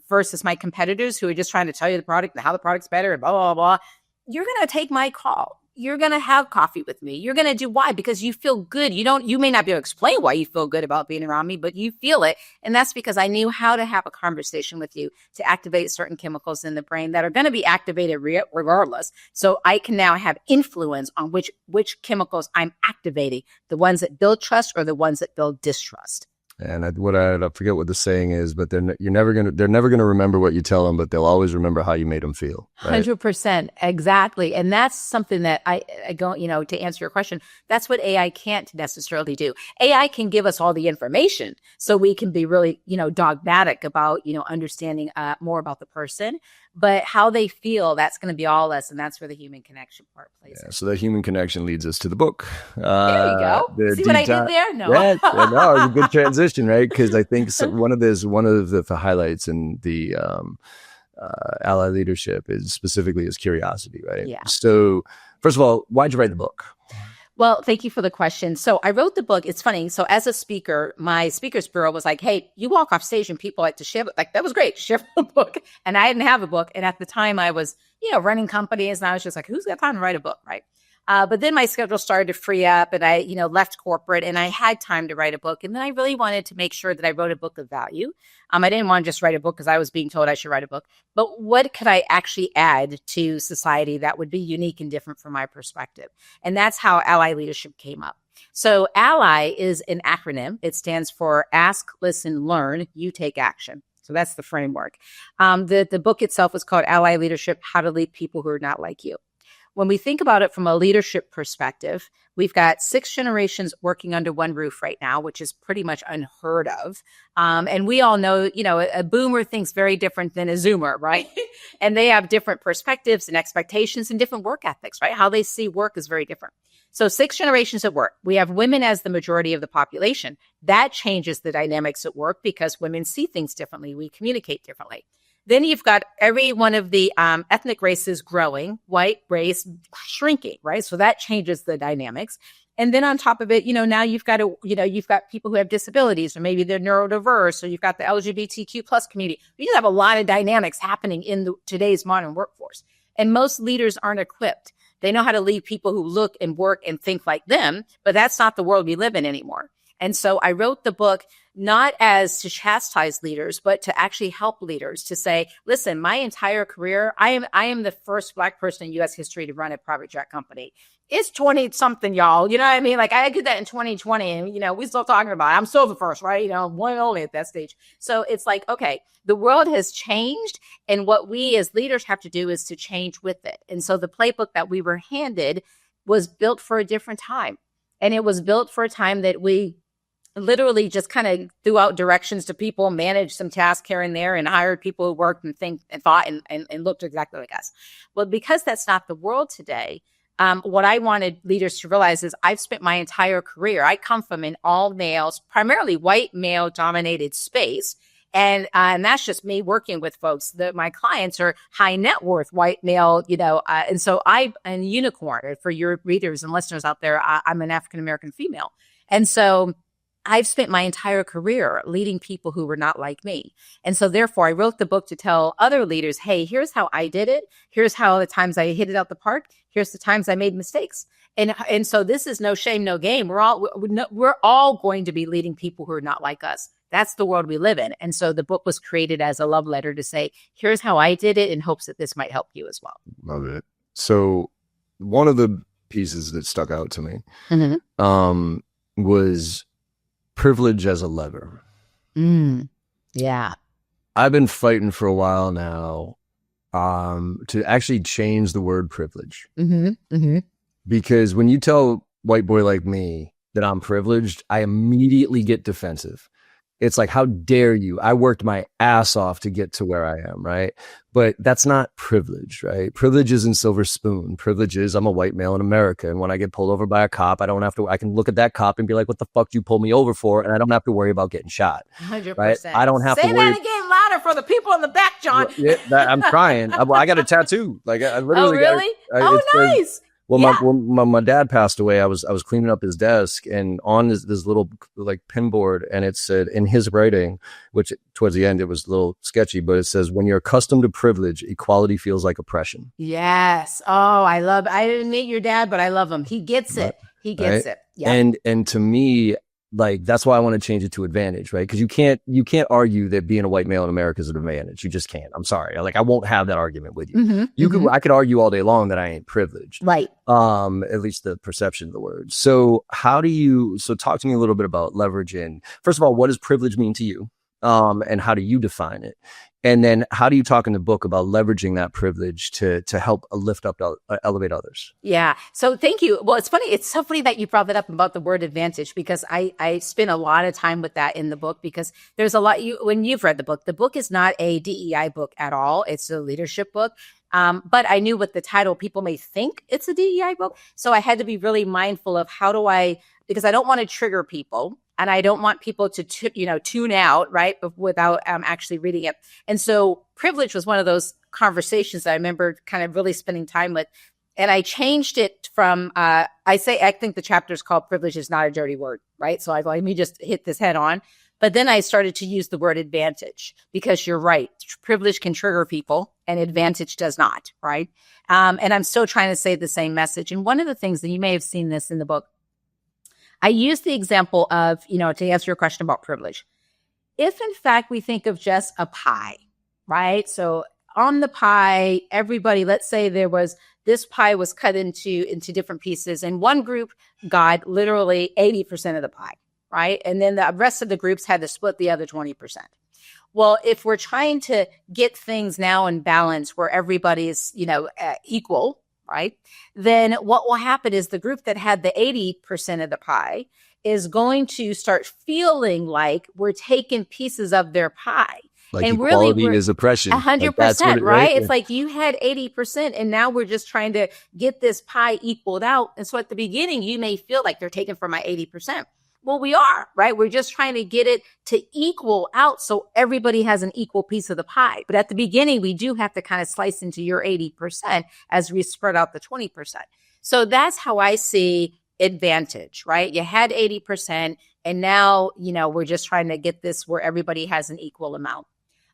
versus my competitors who are just trying to tell you the product and how the product's better and blah, blah, blah, you're going to take my call. You're going to have coffee with me. You're going to do why? Because you feel good. You may not be able to explain why you feel good about being around me, but you feel it. And that's because I knew how to have a conversation with you to activate certain chemicals in the brain that are going to be activated regardless. So I can now have influence on which chemicals I'm activating, the ones that build trust or the ones that build distrust.
And I forget what the saying is, but they're never gonna remember what you tell them, but they'll always remember how you made them feel. Right?
100%. Exactly. And that's something that I go, to answer your question, that's what AI can't necessarily do. AI can give us all the information so we can be really, dogmatic about, understanding more about the person, but how they feel, that's going to be all us. And that's where the human connection part plays.
Yeah, so that human connection leads us to the book.
There you go. See what I did there? No.
Yeah, no, it's a good transition, right? Because I think one of the highlights in the ally leadership is specifically is curiosity, right?
Yeah.
So first of all, why'd you write the book?
Well, thank you for the question. So I wrote the book. It's funny. So as a speaker, my speakers bureau was like, hey, you walk off stage and people like to share. Like, that was great. Share the book. And I didn't have a book. And at the time I was, running companies, and I was just like, who's got time to write a book? Right. But then my schedule started to free up, and I, left corporate, and I had time to write a book. And then I really wanted to make sure that I wrote a book of value. I didn't want to just write a book because I was being told I should write a book, but what could I actually add to society that would be unique and different from my perspective? And that's how ally leadership came up. So ally is an acronym. It stands for ask, listen, learn, you take action. So that's the framework. The book itself is called Ally Leadership: How to Lead People Who Are Not Like You. When we think about it from a leadership perspective, we've got 6 generations working under one roof right now, which is pretty much unheard of. And we all know, a boomer thinks very different than a zoomer, right? And they have different perspectives and expectations and different work ethics, right? How they see work is very different. So 6 generations at work. We have women as the majority of the population. That changes the dynamics at work because women see things differently. We communicate differently. Then you've got every one of the ethnic races growing, white race shrinking, right? So that changes the dynamics. And then on top of it, now you've got people who have disabilities, or maybe they're neurodiverse, or you've got the LGBTQ plus community. You just have a lot of dynamics happening in today's modern workforce. And most leaders aren't equipped. They know how to lead people who look and work and think like them, but that's not the world we live in anymore. And so I wrote the book not as to chastise leaders, but to actually help leaders to say, listen, my entire career, I am the first Black person in U.S. history to run a private jet company. It's 20 something, y'all. You know what I mean? Like, I did that in 2020, and, we still talking about it. I'm still the first, right? One and only at that stage. So it's like, okay, the world has changed, and what we as leaders have to do is to change with it. And so the playbook that we were handed was built for a different time. And it was built for a time that we literally just kind of threw out directions to people, managed some tasks here and there, and hired people who worked and think and thought and looked exactly like us. Well, because that's not the world today, what I wanted leaders to realize is I've spent my entire career. I come from an all males, primarily white male dominated space. And that's just me working with folks. My clients are high net worth white male, and so I'm a unicorn. For your readers and listeners out there, I'm an African-American female. And so I've spent my entire career leading people who were not like me. And so therefore I wrote the book to tell other leaders, hey, here's how I did it. Here's how the times I hit it out the park. Here's the times I made mistakes. And so this is no shame, no game. We're all going to be leading people who are not like us. That's the world we live in. And so the book was created as a love letter to say, here's how I did it, in hopes that this might help you as well.
Love it. So one of the pieces that stuck out to me was privilege as a lever.
Yeah.
I've been fighting for a while now to actually change the word privilege. Because when you tell white boy like me that I'm privileged, I immediately get defensive. It's like, how dare you? I worked my ass off to get to where I am, right? But that's not privilege, right? Privilege isn't silver spoon. Privilege is I'm a white male in America. And when I get pulled over by a cop, I can look at that cop and be like, what the fuck did you pull me over for? And I don't have to worry about getting shot.
100%.
Right? I don't have to worry.
Say that again louder for the people in the back, John.
Yeah, I'm trying. I got a tattoo. Like, I literally
really? Nice.
Well, when my dad passed away, I was cleaning up his desk, and on this little like pin board, and it said in his writing, which towards the end it was a little sketchy, but it says, when you're accustomed to privilege, equality feels like oppression.
Yes. Oh, I didn't meet your dad, but I love him. He gets it. He gets it. Yeah.
And to me, Like, that's why I want to change it to advantage, right? Because you can't argue that being a white male in America is an advantage. You just can't. I'm sorry. Like, I won't have that argument with you. I could argue all day long that I ain't privileged.
Right.
At least the perception of the word. So talk to me a little bit about leveraging. First of all, what does privilege mean to you? And how do you define it? And then how do you talk in the book about leveraging that privilege to help lift up, elevate others?
Yeah. So thank you. Well, it's funny. It's so funny that you brought that up about the word advantage, because I spend a lot of time with that in the book, because there's a lot when you've read the book is not a DEI book at all. It's a leadership book. But I knew with the title, people may think it's a DEI book. So I had to be really mindful of because I don't want to trigger people. And I don't want people to, tune out, right, without actually reading it. And so privilege was one of those conversations that I remember kind of really spending time with. And I changed it from, I think the chapter is called Privilege is Not a Dirty Word, right? So let me just hit this head on. But then I started to use the word advantage, because you're right. Privilege can trigger people and advantage does not, right? And I'm still trying to say the same message. And one of the things that you may have seen this in the book, I use the example of, to answer your question about privilege. If in fact we think of just a pie, right? So on the pie, everybody, let's say this pie was cut into different pieces, and one group got literally 80% of the pie, right? And then the rest of the groups had to split the other 20%. Well, if we're trying to get things now in balance where everybody's, equal, right? Then what will happen is the group that had the 80% of the pie is going to start feeling like we're taking pieces of their pie.
Like, and equality is oppression.
100%, right? It's like you had 80% and now we're just trying to get this pie equaled out. And so at the beginning, you may feel like they're taking from my 80%. Well, we are, right? We're just trying to get it to equal out so everybody has an equal piece of the pie. But at the beginning, we do have to kind of slice into your 80% as we spread out the 20%. So that's how I see advantage, right? You had 80% and now, we're just trying to get this where everybody has an equal amount.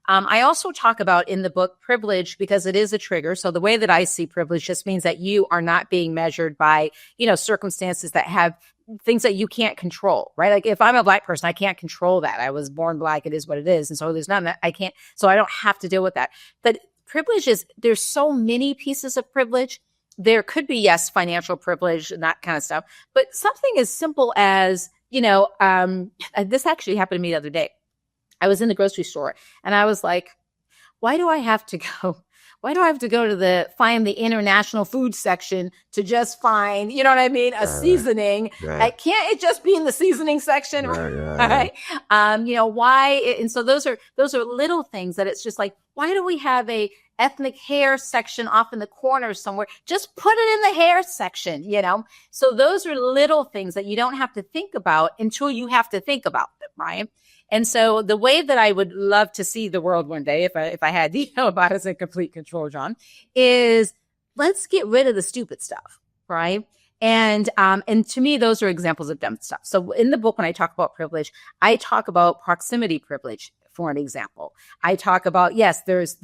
I also talk about in the book privilege, because it is a trigger. So the way that I see privilege just means that you are not being measured by, circumstances that have things that you can't control, right? Like if I'm a Black person, I can't control that. I was born Black. It is what it is. And so there's none that I can't, so I don't have to deal with that. But privilege there's so many pieces of privilege. There could be, yes, financial privilege and that kind of stuff, but something as simple as, this actually happened to me the other day. I was in the grocery store and I was like, why do I have to go to find the international food section to just find, a seasoning?
Right.
Can't it just be in the seasoning section? Right. Why? And so those are little things that it's just like, why do we have a ethnic hair section off in the corner somewhere? Just put it in the hair section, So those are little things that you don't have to think about until you have to think about them, right? And so the way that I would love to see the world one day, if I had, about us in complete control, John, is let's get rid of the stupid stuff, right? And to me, those are examples of dumb stuff. So in the book, when I talk about privilege, I talk about proximity privilege. For an example, I talk about, yes, there's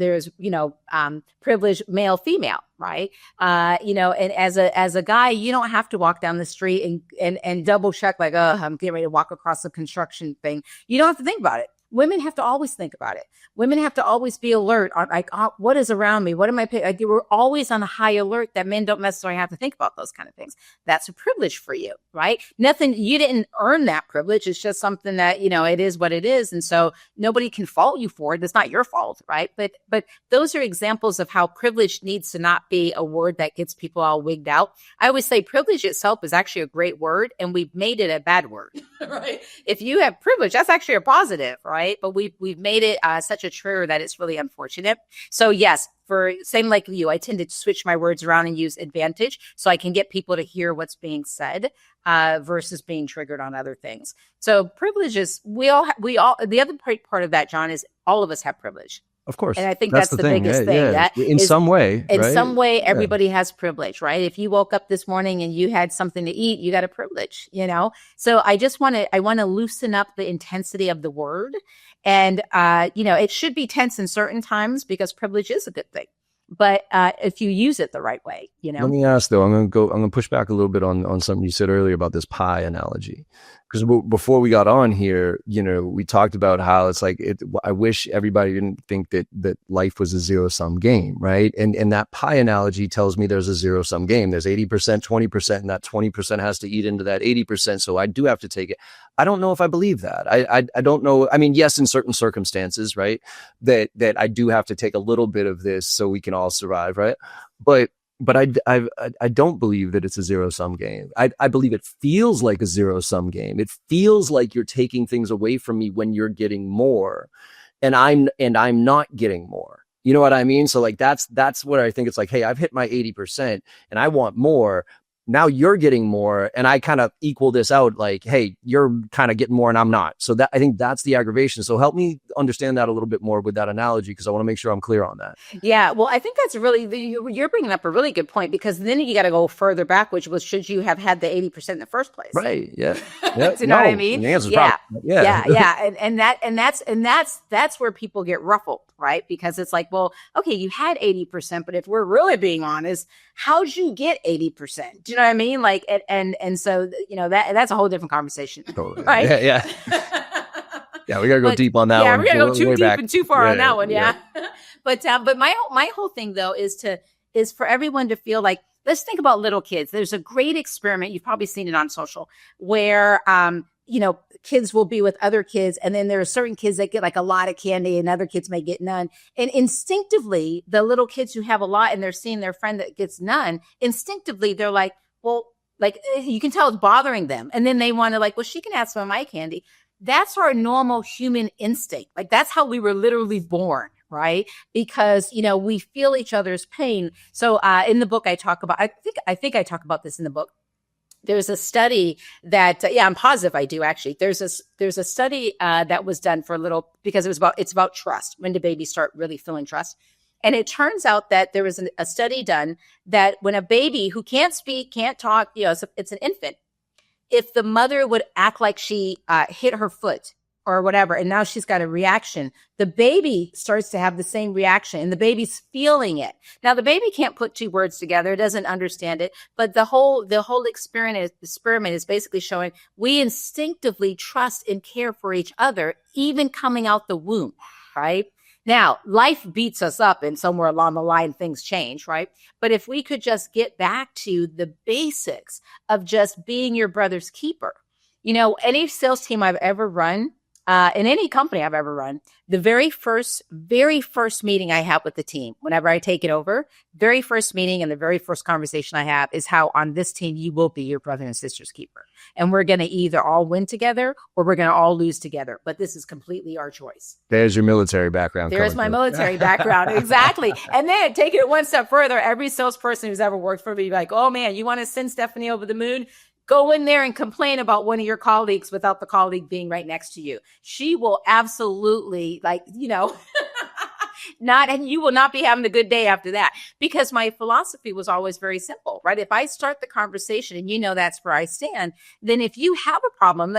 privilege male, female, right? And as a guy, you don't have to walk down the street and double check like, oh, I'm getting ready to walk across a construction thing. You don't have to think about it. Women have to always think about it. Women have to always be alert on like, what is around me? What am I paying? Like, we're always on a high alert that men don't necessarily have to think about those kind of things. That's a privilege for you, right? Nothing, you didn't earn that privilege. It's just something that, it is what it is. And so nobody can fault you for it. It's not your fault, right? But those are examples of how privilege needs to not be a word that gets people all wigged out. I always say privilege itself is actually a great word and we've made it a bad word, right? If you have privilege, that's actually a positive, right? But we've made it such a trigger that it's really unfortunate. So yes, for same like you, I tend to switch my words around and use advantage so I can get people to hear what's being said versus being triggered on other things. So privilege is we all the other part of that, John, is all of us have privilege.
Of course.
And I think that's the biggest thing.
Yeah.
That
in some way,
everybody has privilege, right? If you woke up this morning and you had something to eat, you got a privilege, So I want to loosen up the intensity of the word. And, it should be tense in certain times because privilege is a good thing. But if you use it the right way,
Let me ask though, I'm going to push back a little bit on something you said earlier about this pie analogy. because before we got on here, we talked about how it's like I wish everybody didn't think that life was a zero-sum game, right? And that pie analogy tells me there's a zero-sum game. There's 80%, 20%, and that 20% has to eat into that 80%. So I do have to take it. I don't know if I believe that. I don't know. I mean, yes, in certain circumstances, right, that I do have to take a little bit of this so we can all survive, right? But I don't believe that it's a zero-sum game. I believe it feels like a zero-sum game. It feels like you're taking things away from me when you're getting more, and I'm not getting more. You know what I mean? So like that's what I think. It's like, hey, I've hit my 80% and I want more. Now you're getting more, and I kind of equal this out. Like, hey, you're kind of getting more and I'm not. So that, I think that's the aggravation. So help me understand that a little bit more with that analogy, because I want to make sure I'm clear on that.
Yeah, well, I think that's you're bringing up a really good point, because then you got to go further back, which was, should you have had the 80% in the first place?
Right. Yeah.
Do you know what I mean?
The answer's
yeah.
probably, yeah.
Yeah. And that's where people get ruffled, right? Because it's like, well, okay, you had 80%, but if we're really being honest, how'd you get 80%? Do you know what I mean? Like, and so, that's a whole different conversation,
Totally.
right?
Yeah. Yeah, we gotta go deep on that one.
Yeah, we gotta go too deep
back.
and too far on that one. Yeah. But my whole thing though is for everyone to feel like, let's think about little kids. There's a great experiment. You've probably seen it on social, where, kids will be with other kids. And then there are certain kids that get like a lot of candy and other kids may get none. And instinctively, the little kids who have a lot and they're seeing their friend that gets none, instinctively, they're like, well, like you can tell it's bothering them. And then they want to like, well, she can have some of my candy. That's our normal human instinct. Like that's how we were literally born, right? Because, we feel each other's pain. So in the book I talk about, I think I talk about this in the book. There's a study that, I'm positive I do actually. There's a study that was done for because it's about trust. When do babies start really feeling trust? And it turns out that there was a study done that when a baby who can't speak, can't talk, it's an infant, if the mother would act like she hit her foot or whatever, and now she's got a reaction, the baby starts to have the same reaction and the baby's feeling it. Now the baby can't put two words together, doesn't understand it, but the whole experiment is basically showing we instinctively trust and care for each other, even coming out the womb, right? Now, life beats us up and somewhere along the line, things change, right? But if we could just get back to the basics of just being your brother's keeper, any sales team I've ever run, in any company I've ever run, the very first meeting I have with the team, whenever I take it over, very first meeting and the very first conversation I have is how on this team, you will be your brother and sister's keeper. And we're going to either all win together or we're going to all lose together. But this is completely our choice.
There's your military background.
There's my military background. Exactly. And then taking it one step further, every salesperson who's ever worked for me, like, oh man, you want to send Stephanie over the moon? Go in there and complain about one of your colleagues without the colleague being right next to you. She will absolutely and you will not be having a good day after that, because my philosophy was always very simple, right? If I start the conversation and that's where I stand, then if you have a problem,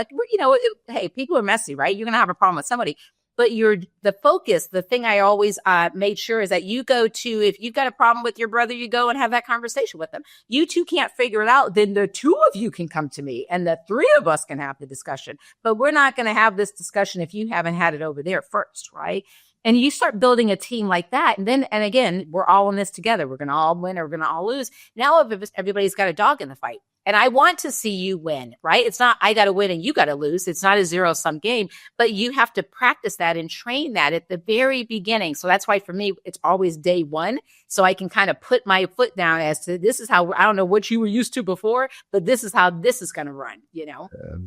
hey, people are messy, right? You're going to have a problem with somebody. But the focus, the thing I always made sure is that you go to, if you've got a problem with your brother, you go and have that conversation with them. You two can't figure it out, then the two of you can come to me and the three of us can have the discussion. But we're not going to have this discussion if you haven't had it over there first, right? And you start building a team like that. And again, we're all in this together. We're going to all win or we're going to all lose. Now everybody's got a dog in the fight. And I want to see you win, right? It's not, I got to win and you got to lose. It's not a zero-sum game, but you have to practice that and train that at the very beginning. So that's why for me, it's always day one. So I can kind of put my foot down as to, this is how, I don't know what you were used to before, but this is how this is going to run,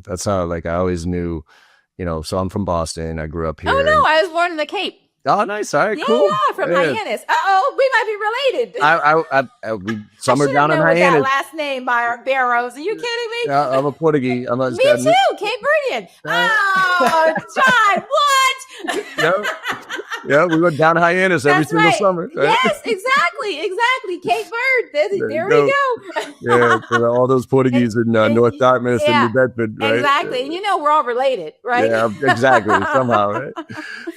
That's how, I always knew, so I'm from Boston. I grew up here.
Oh no, I was born in the Cape.
Oh, nice. All right, cool.
Yeah, from Hyannis. Uh-oh, we might be related.
We summer down in Hyannis.
That last name by our Barrows. Are you kidding me?
Yeah, I'm a Portuguese.
Me too, Cape Verdean. Oh, John, what?
No. Yeah, we went down Hyannis every
That's
single
right.
summer. Right?
Yes, exactly. Cape Verde.
There
There
you
we
go.
go.
Yeah, for all those Portuguese in North Dartmouth and
Yeah,
New Bedford, right?
exactly. And we're all related, right?
Yeah, exactly. Somehow, right?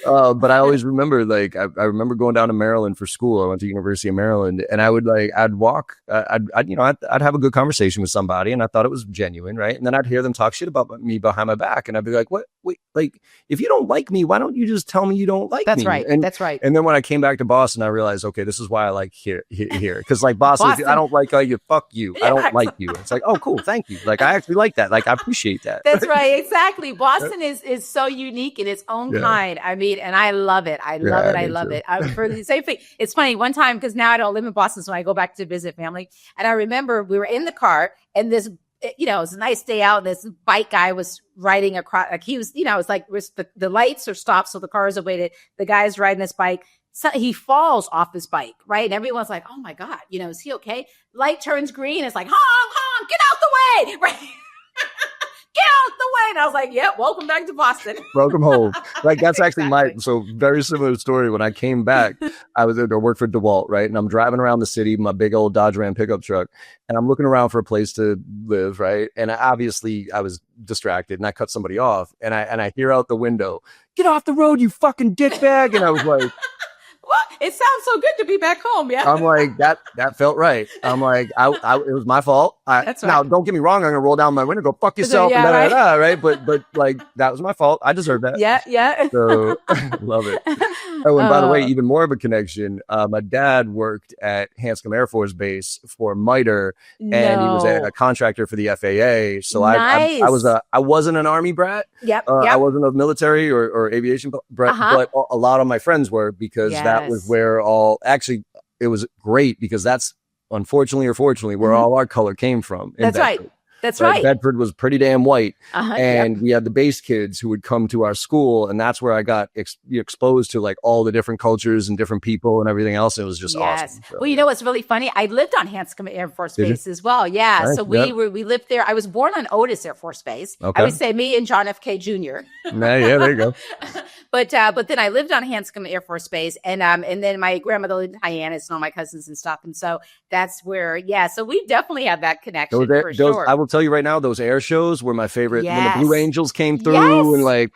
But I always remember, like, I remember going down to Maryland for school. I went to University of Maryland, and I'd walk, I'd have a good conversation with somebody, and I thought it was genuine, right? And then I'd hear them talk shit about me behind my back, and I'd be like, "What? Wait, like, if you don't like me, why don't you just tell me you don't like
That's
me?"
right.
And
That's right.
And then when I came back to Boston, I realized, okay, this is why I like here, because like Boston,
Boston.
I don't like you. Fuck you. I
Yeah,
don't like you. It's like, oh, cool, thank you. Like I actually like that. Like I appreciate that.
That's right. Exactly. Boston is so unique in its own kind. I mean, and I love it. I love it. For the same thing. It's funny. One time, because now I don't live in Boston, so I go back to visit family. And I remember we were in the car, and this, it was a nice day out. And this bike guy was riding across. Like he was, it's like the lights are stopped, so the cars are waited. The guy's riding this bike. So he falls off his bike, right? And everyone's like, "Oh my God, is he okay?" Light turns green. It's like, honk, get out the way, right? Get out the way. And I was like, "Yep, welcome back to Boston."
Welcome home. Like that's actually so very similar story. When I came back, I was there to work for DeWalt, right? And I'm driving around the city, my big old Dodge Ram pickup truck, and I'm looking around for a place to live, right? And I was distracted, and I cut somebody off, and I hear out the window, "Get off the road, you fucking dickbag!" And I was like,
"Well, it sounds so good to be back home." Yeah.
I'm like, that felt right. I'm like, it was my fault.
That's right.
Now, don't get me wrong. I'm gonna roll down my window, go fuck yourself,
Yeah,
right? But like that was my fault. I deserve that.
Yeah.
So love it. Oh, and by the way, even more of a connection. My dad worked at Hanscom Air Force Base for MITRE, and he was a contractor for the FAA. So
nice.
I wasn't an Army brat.
Yep.
I wasn't a military or aviation brat, but a lot of my friends were, because that was where it was great, because that's unfortunately or fortunately where all our color came from.
That's right. That's right.
Bedford was pretty damn white. And we had the base kids who would come to our school. And that's where I got exposed to like all the different cultures and different people and everything else. It was just awesome. So,
well, what's really funny? I lived on Hanscom Air Force Base as well. Yeah.
Nice.
So we lived there. I was born on Otis Air Force Base. Okay. I would say me and John F. K. Jr.
Yeah, there you go.
But then I lived on Hanscom Air Force Base, and then my grandmother lived in Hyannis and all my cousins and stuff. And so that's where, so we definitely have that connection for sure.
I will tell you right now, those air shows were my favorite. When the Blue Angels came through and like,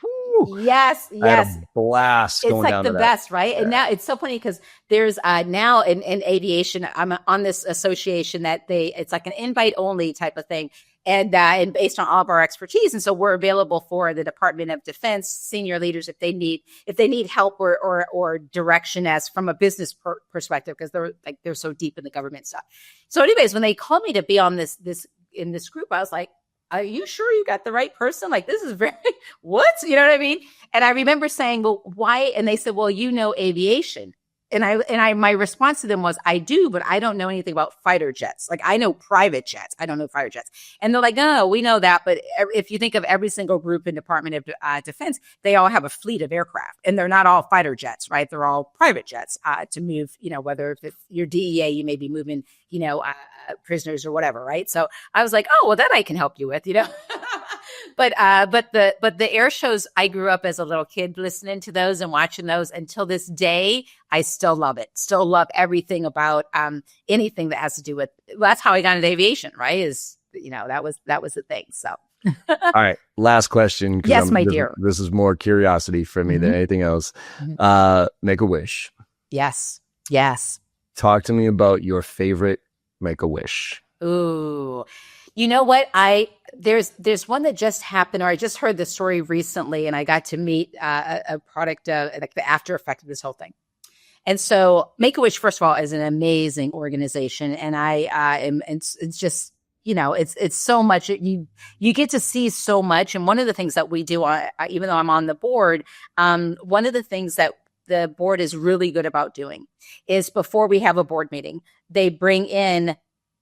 yes.
I had a blast going down to that.
It's like the best, right? Yeah. And now it's so funny because there's now in aviation, I'm on this association that it's like an invite only type of thing. And based on all of our expertise. And so we're available for the Department of Defense senior leaders if they need help or direction as from a business perspective, because they're so deep in the government stuff. So anyways, when they called me to be on this in this group, I was like, "Are you sure you got the right person? Like, this is very, what?" You know what I mean? And I remember saying, "Well, why?" And they said, "Well, aviation." And my response to them was, "I do, but I don't know anything about fighter jets. Like, I know private jets. I don't know fighter jets." And they're like, "No, we know that. But if you think of every single group in Department of Defense, they all have a fleet of aircraft, and they're not all fighter jets, right? They're all private jets to move, whether if you're DEA, you may be moving, prisoners or whatever, right?" So I was like, "Oh, well, that I can help you with, But the air shows, I grew up as a little kid listening to those and watching those until this day. I still love it. Still love everything about anything that has to do with. Well, that's how I got into aviation, right? Is that was the thing. So.
All right, last question.
Yes, my dear.
This is more curiosity for me than anything else. Make a wish.
Yes.
Talk to me about your favorite make a wish.
Ooh. You know what? There's one that just happened, or I just heard the story recently, and I got to meet a product, like the after effect of this whole thing. And so Make-A-Wish, first of all, is an amazing organization, and it's just, it's so much. You get to see so much. And one of the things that we do, even though I'm on the board, one of the things that the board is really good about doing is before we have a board meeting, they bring in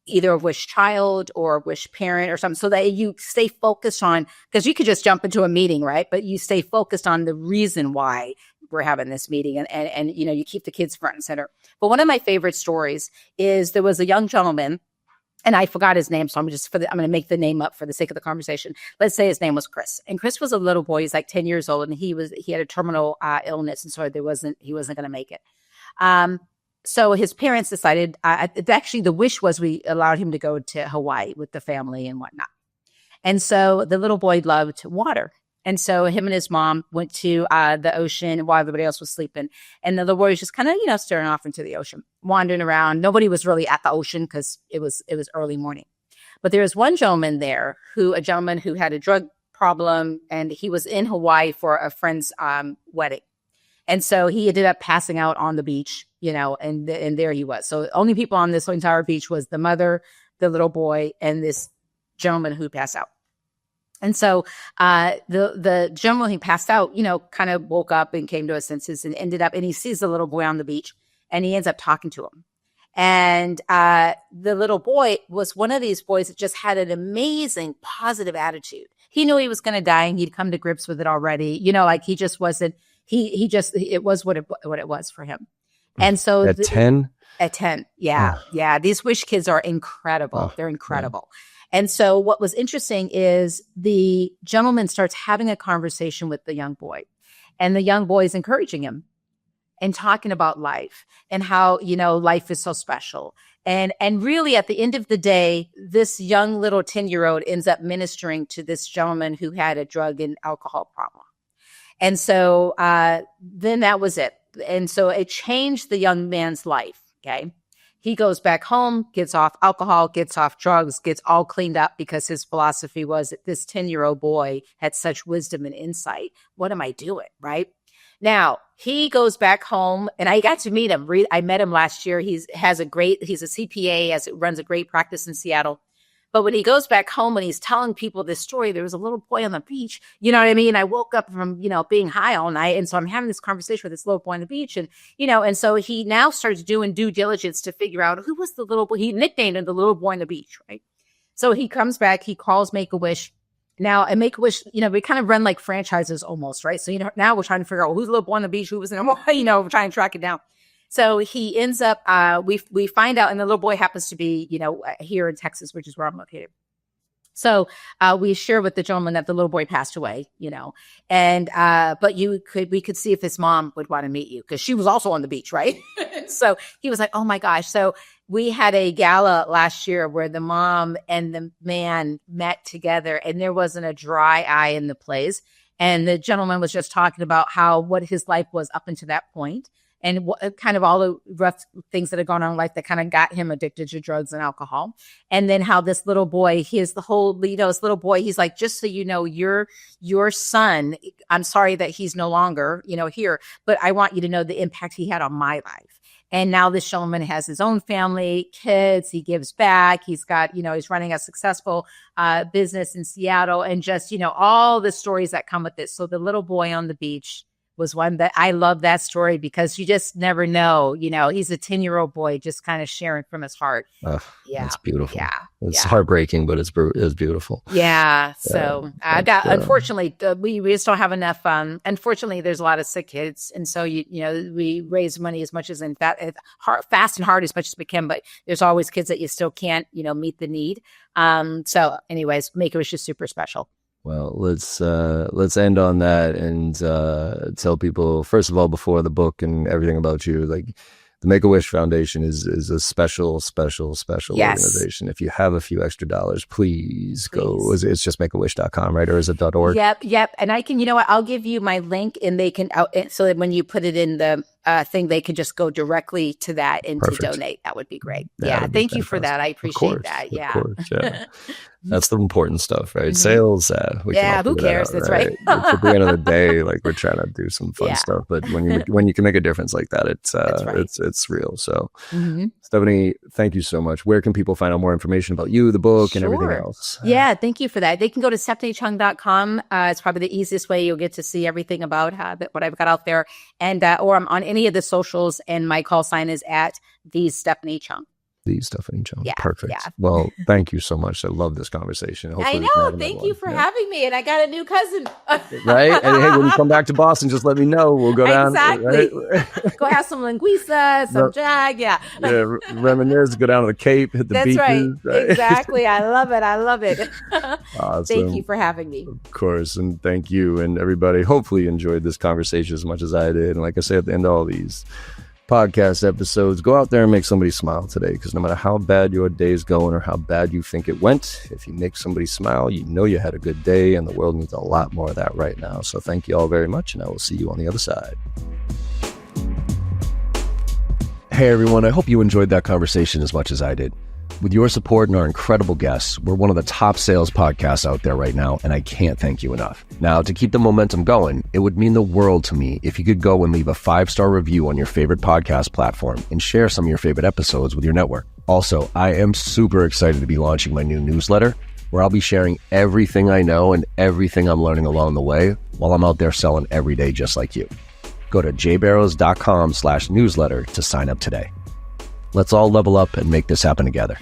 either a wish child or a wish parent or something, so that you stay focused on, because you could just jump into a meeting, right? But you stay focused on the reason why we're having this meeting, and you keep the kids front and center. But one of my favorite stories is there was a young gentleman and I forgot his name, so I'm going to make the name up for the sake of the conversation. Let's say his name was Chris, and Chris was a little boy. He's like 10 years old, and he had a terminal illness, and so he wasn't going to make it. So his parents decided, actually the wish was we allowed him to go to Hawaii with the family and whatnot. And so the little boy loved water. And so him and his mom went to the ocean while everybody else was sleeping. And the little boy was just kind of, staring off into the ocean, wandering around. Nobody was really at the ocean because it was early morning. But there was one gentleman there a gentleman who had a drug problem, and he was in Hawaii for a friend's wedding. And so he ended up passing out on the beach, and there he was. So the only people on this entire beach was the mother, the little boy, and this gentleman who passed out. And so the gentleman who passed out, kind of woke up and came to his senses and he sees the little boy on the beach, and he ends up talking to him. And the little boy was one of these boys that just had an amazing positive attitude. He knew he was going to die, and he'd come to grips with it already. He just wasn't. It was what it was for him. And so
at 10?
At 10. Yeah. Oh. Yeah. These wish kids are incredible. Oh, they're incredible. Yeah. And so what was interesting is the gentleman starts having a conversation with the young boy, and the young boy is encouraging him and talking about life and how, life is so special. And really at the end of the day, this young little 10-year-old ends up ministering to this gentleman who had a drug and alcohol problem. And so then that was it. And so it changed the young man's life, okay? He goes back home, gets off alcohol, gets off drugs, gets all cleaned up because his philosophy was that this 10-year-old boy had such wisdom and insight. What am I doing, right? Now, he goes back home, and I got to meet him. I met him last year. He's a CPA, runs a great practice in Seattle. But when he goes back home and he's telling people this story, there was a little boy on the beach, you know what I mean? I woke up from, being high all night. And so I'm having this conversation with this little boy on the beach. And, and so he now starts doing due diligence to figure out who was the little boy. He nicknamed him the little boy on the beach, right? So he comes back, he calls Make-A-Wish. Now, at Make-A-Wish, we kind of run like franchises almost, right? So, now we're trying to figure out who's the little boy on the beach, who was in Hawaii, we're trying to track it down. So he ends up, we find out, and the little boy happens to be, here in Texas, which is where I'm located. So we share with the gentleman that the little boy passed away, and but we could see if his mom would want to meet you, because she was also on the beach, right? So he was like, oh my gosh. So we had a gala last year where the mom and the man met together, and there wasn't a dry eye in the place. And the gentleman was just talking about what his life was up until that point, and kind of all the rough things that had gone on in life that kind of got him addicted to drugs and alcohol. And then how this little boy, this little boy, he's like, just so you know, your son, I'm sorry that he's no longer, here, but I want you to know the impact he had on my life. And now this gentleman has his own family, kids, he gives back. He's got, he's running a successful business in Seattle, and just, all the stories that come with it. So the little boy on the beach was one that I love that story, because you just never know, he's a 10-year-old boy just kind of sharing from his heart.
Oh, yeah. It's beautiful.
Yeah.
It's heartbreaking, but it's beautiful.
Yeah. So unfortunately, we just don't have enough. Unfortunately, there's a lot of sick kids. And so, we raise money as much as fast and hard as much as we can, but there's always kids that you still can't, meet the need. So anyways, Make-A-Wish is super special.
Well, let's end on that and tell people, first of all, before the book and everything about you, like, the Make-A-Wish Foundation is a special organization. If you have a few extra dollars, please go. It's just makeawish.com, right? Or is it .org?
Yep. And I can, I'll give you my link, and they can, so that when you put it in the thing, they can just go directly to that and to donate. That would be great. Thank you for that. I appreciate that. Yeah. Of course, yeah.
That's the important stuff, right? Sales.
Who cares? That's right.
At the end of the day, like, we're trying to do some fun stuff, but when you can make a difference like that, it's real. So, Stephanie, thank you so much. Where can people find out more information about you, the book, and everything else?
Yeah, thank you for that. They can go to stephaniechung.com. It's probably the easiest way. You'll get to see everything about what I've got out there, and or I'm on any of the socials, and my call sign is at the Stephanie Chung.
The Stephanie Chung.
Yeah,
Perfect.
yeah.
Well, thank you so much. I love this conversation. Hopefully
I
we can have
know.
another
Thank you
one.
for
Yeah.
having me. And I got a new cousin.
Right? And hey, when you come back to Boston, just let me know. We'll go down.
Exactly.
Right?
Go have some linguiça, some jag. Yeah.
Reminisce, go down to the Cape, hit the
That's
beaches.
right. Exactly. I love it. I love it.
Awesome.
Thank you for having me.
Of course. And thank you. And everybody hopefully enjoyed this conversation as much as I did. And like I say at the end of all these podcast episodes, go out there and make somebody smile today, because no matter how bad your day is going or how bad you think it went, if you make somebody smile, you know you had a good day, and the world needs a lot more of that right now. So thank you all very much, and I will see you on the other side. Hey everyone, I hope you enjoyed that conversation as much as I did. With your support and our incredible guests, we're one of the top sales podcasts out there right now, and I can't thank you enough. Now, to keep the momentum going, it would mean the world to me if you could go and leave a 5-star review on your favorite podcast platform and share some of your favorite episodes with your network. Also, I am super excited to be launching my new newsletter, where I'll be sharing everything I know and everything I'm learning along the way while I'm out there selling every day just like you. Go to jbarrows.com/newsletter to sign up today. Let's all level up and make this happen together.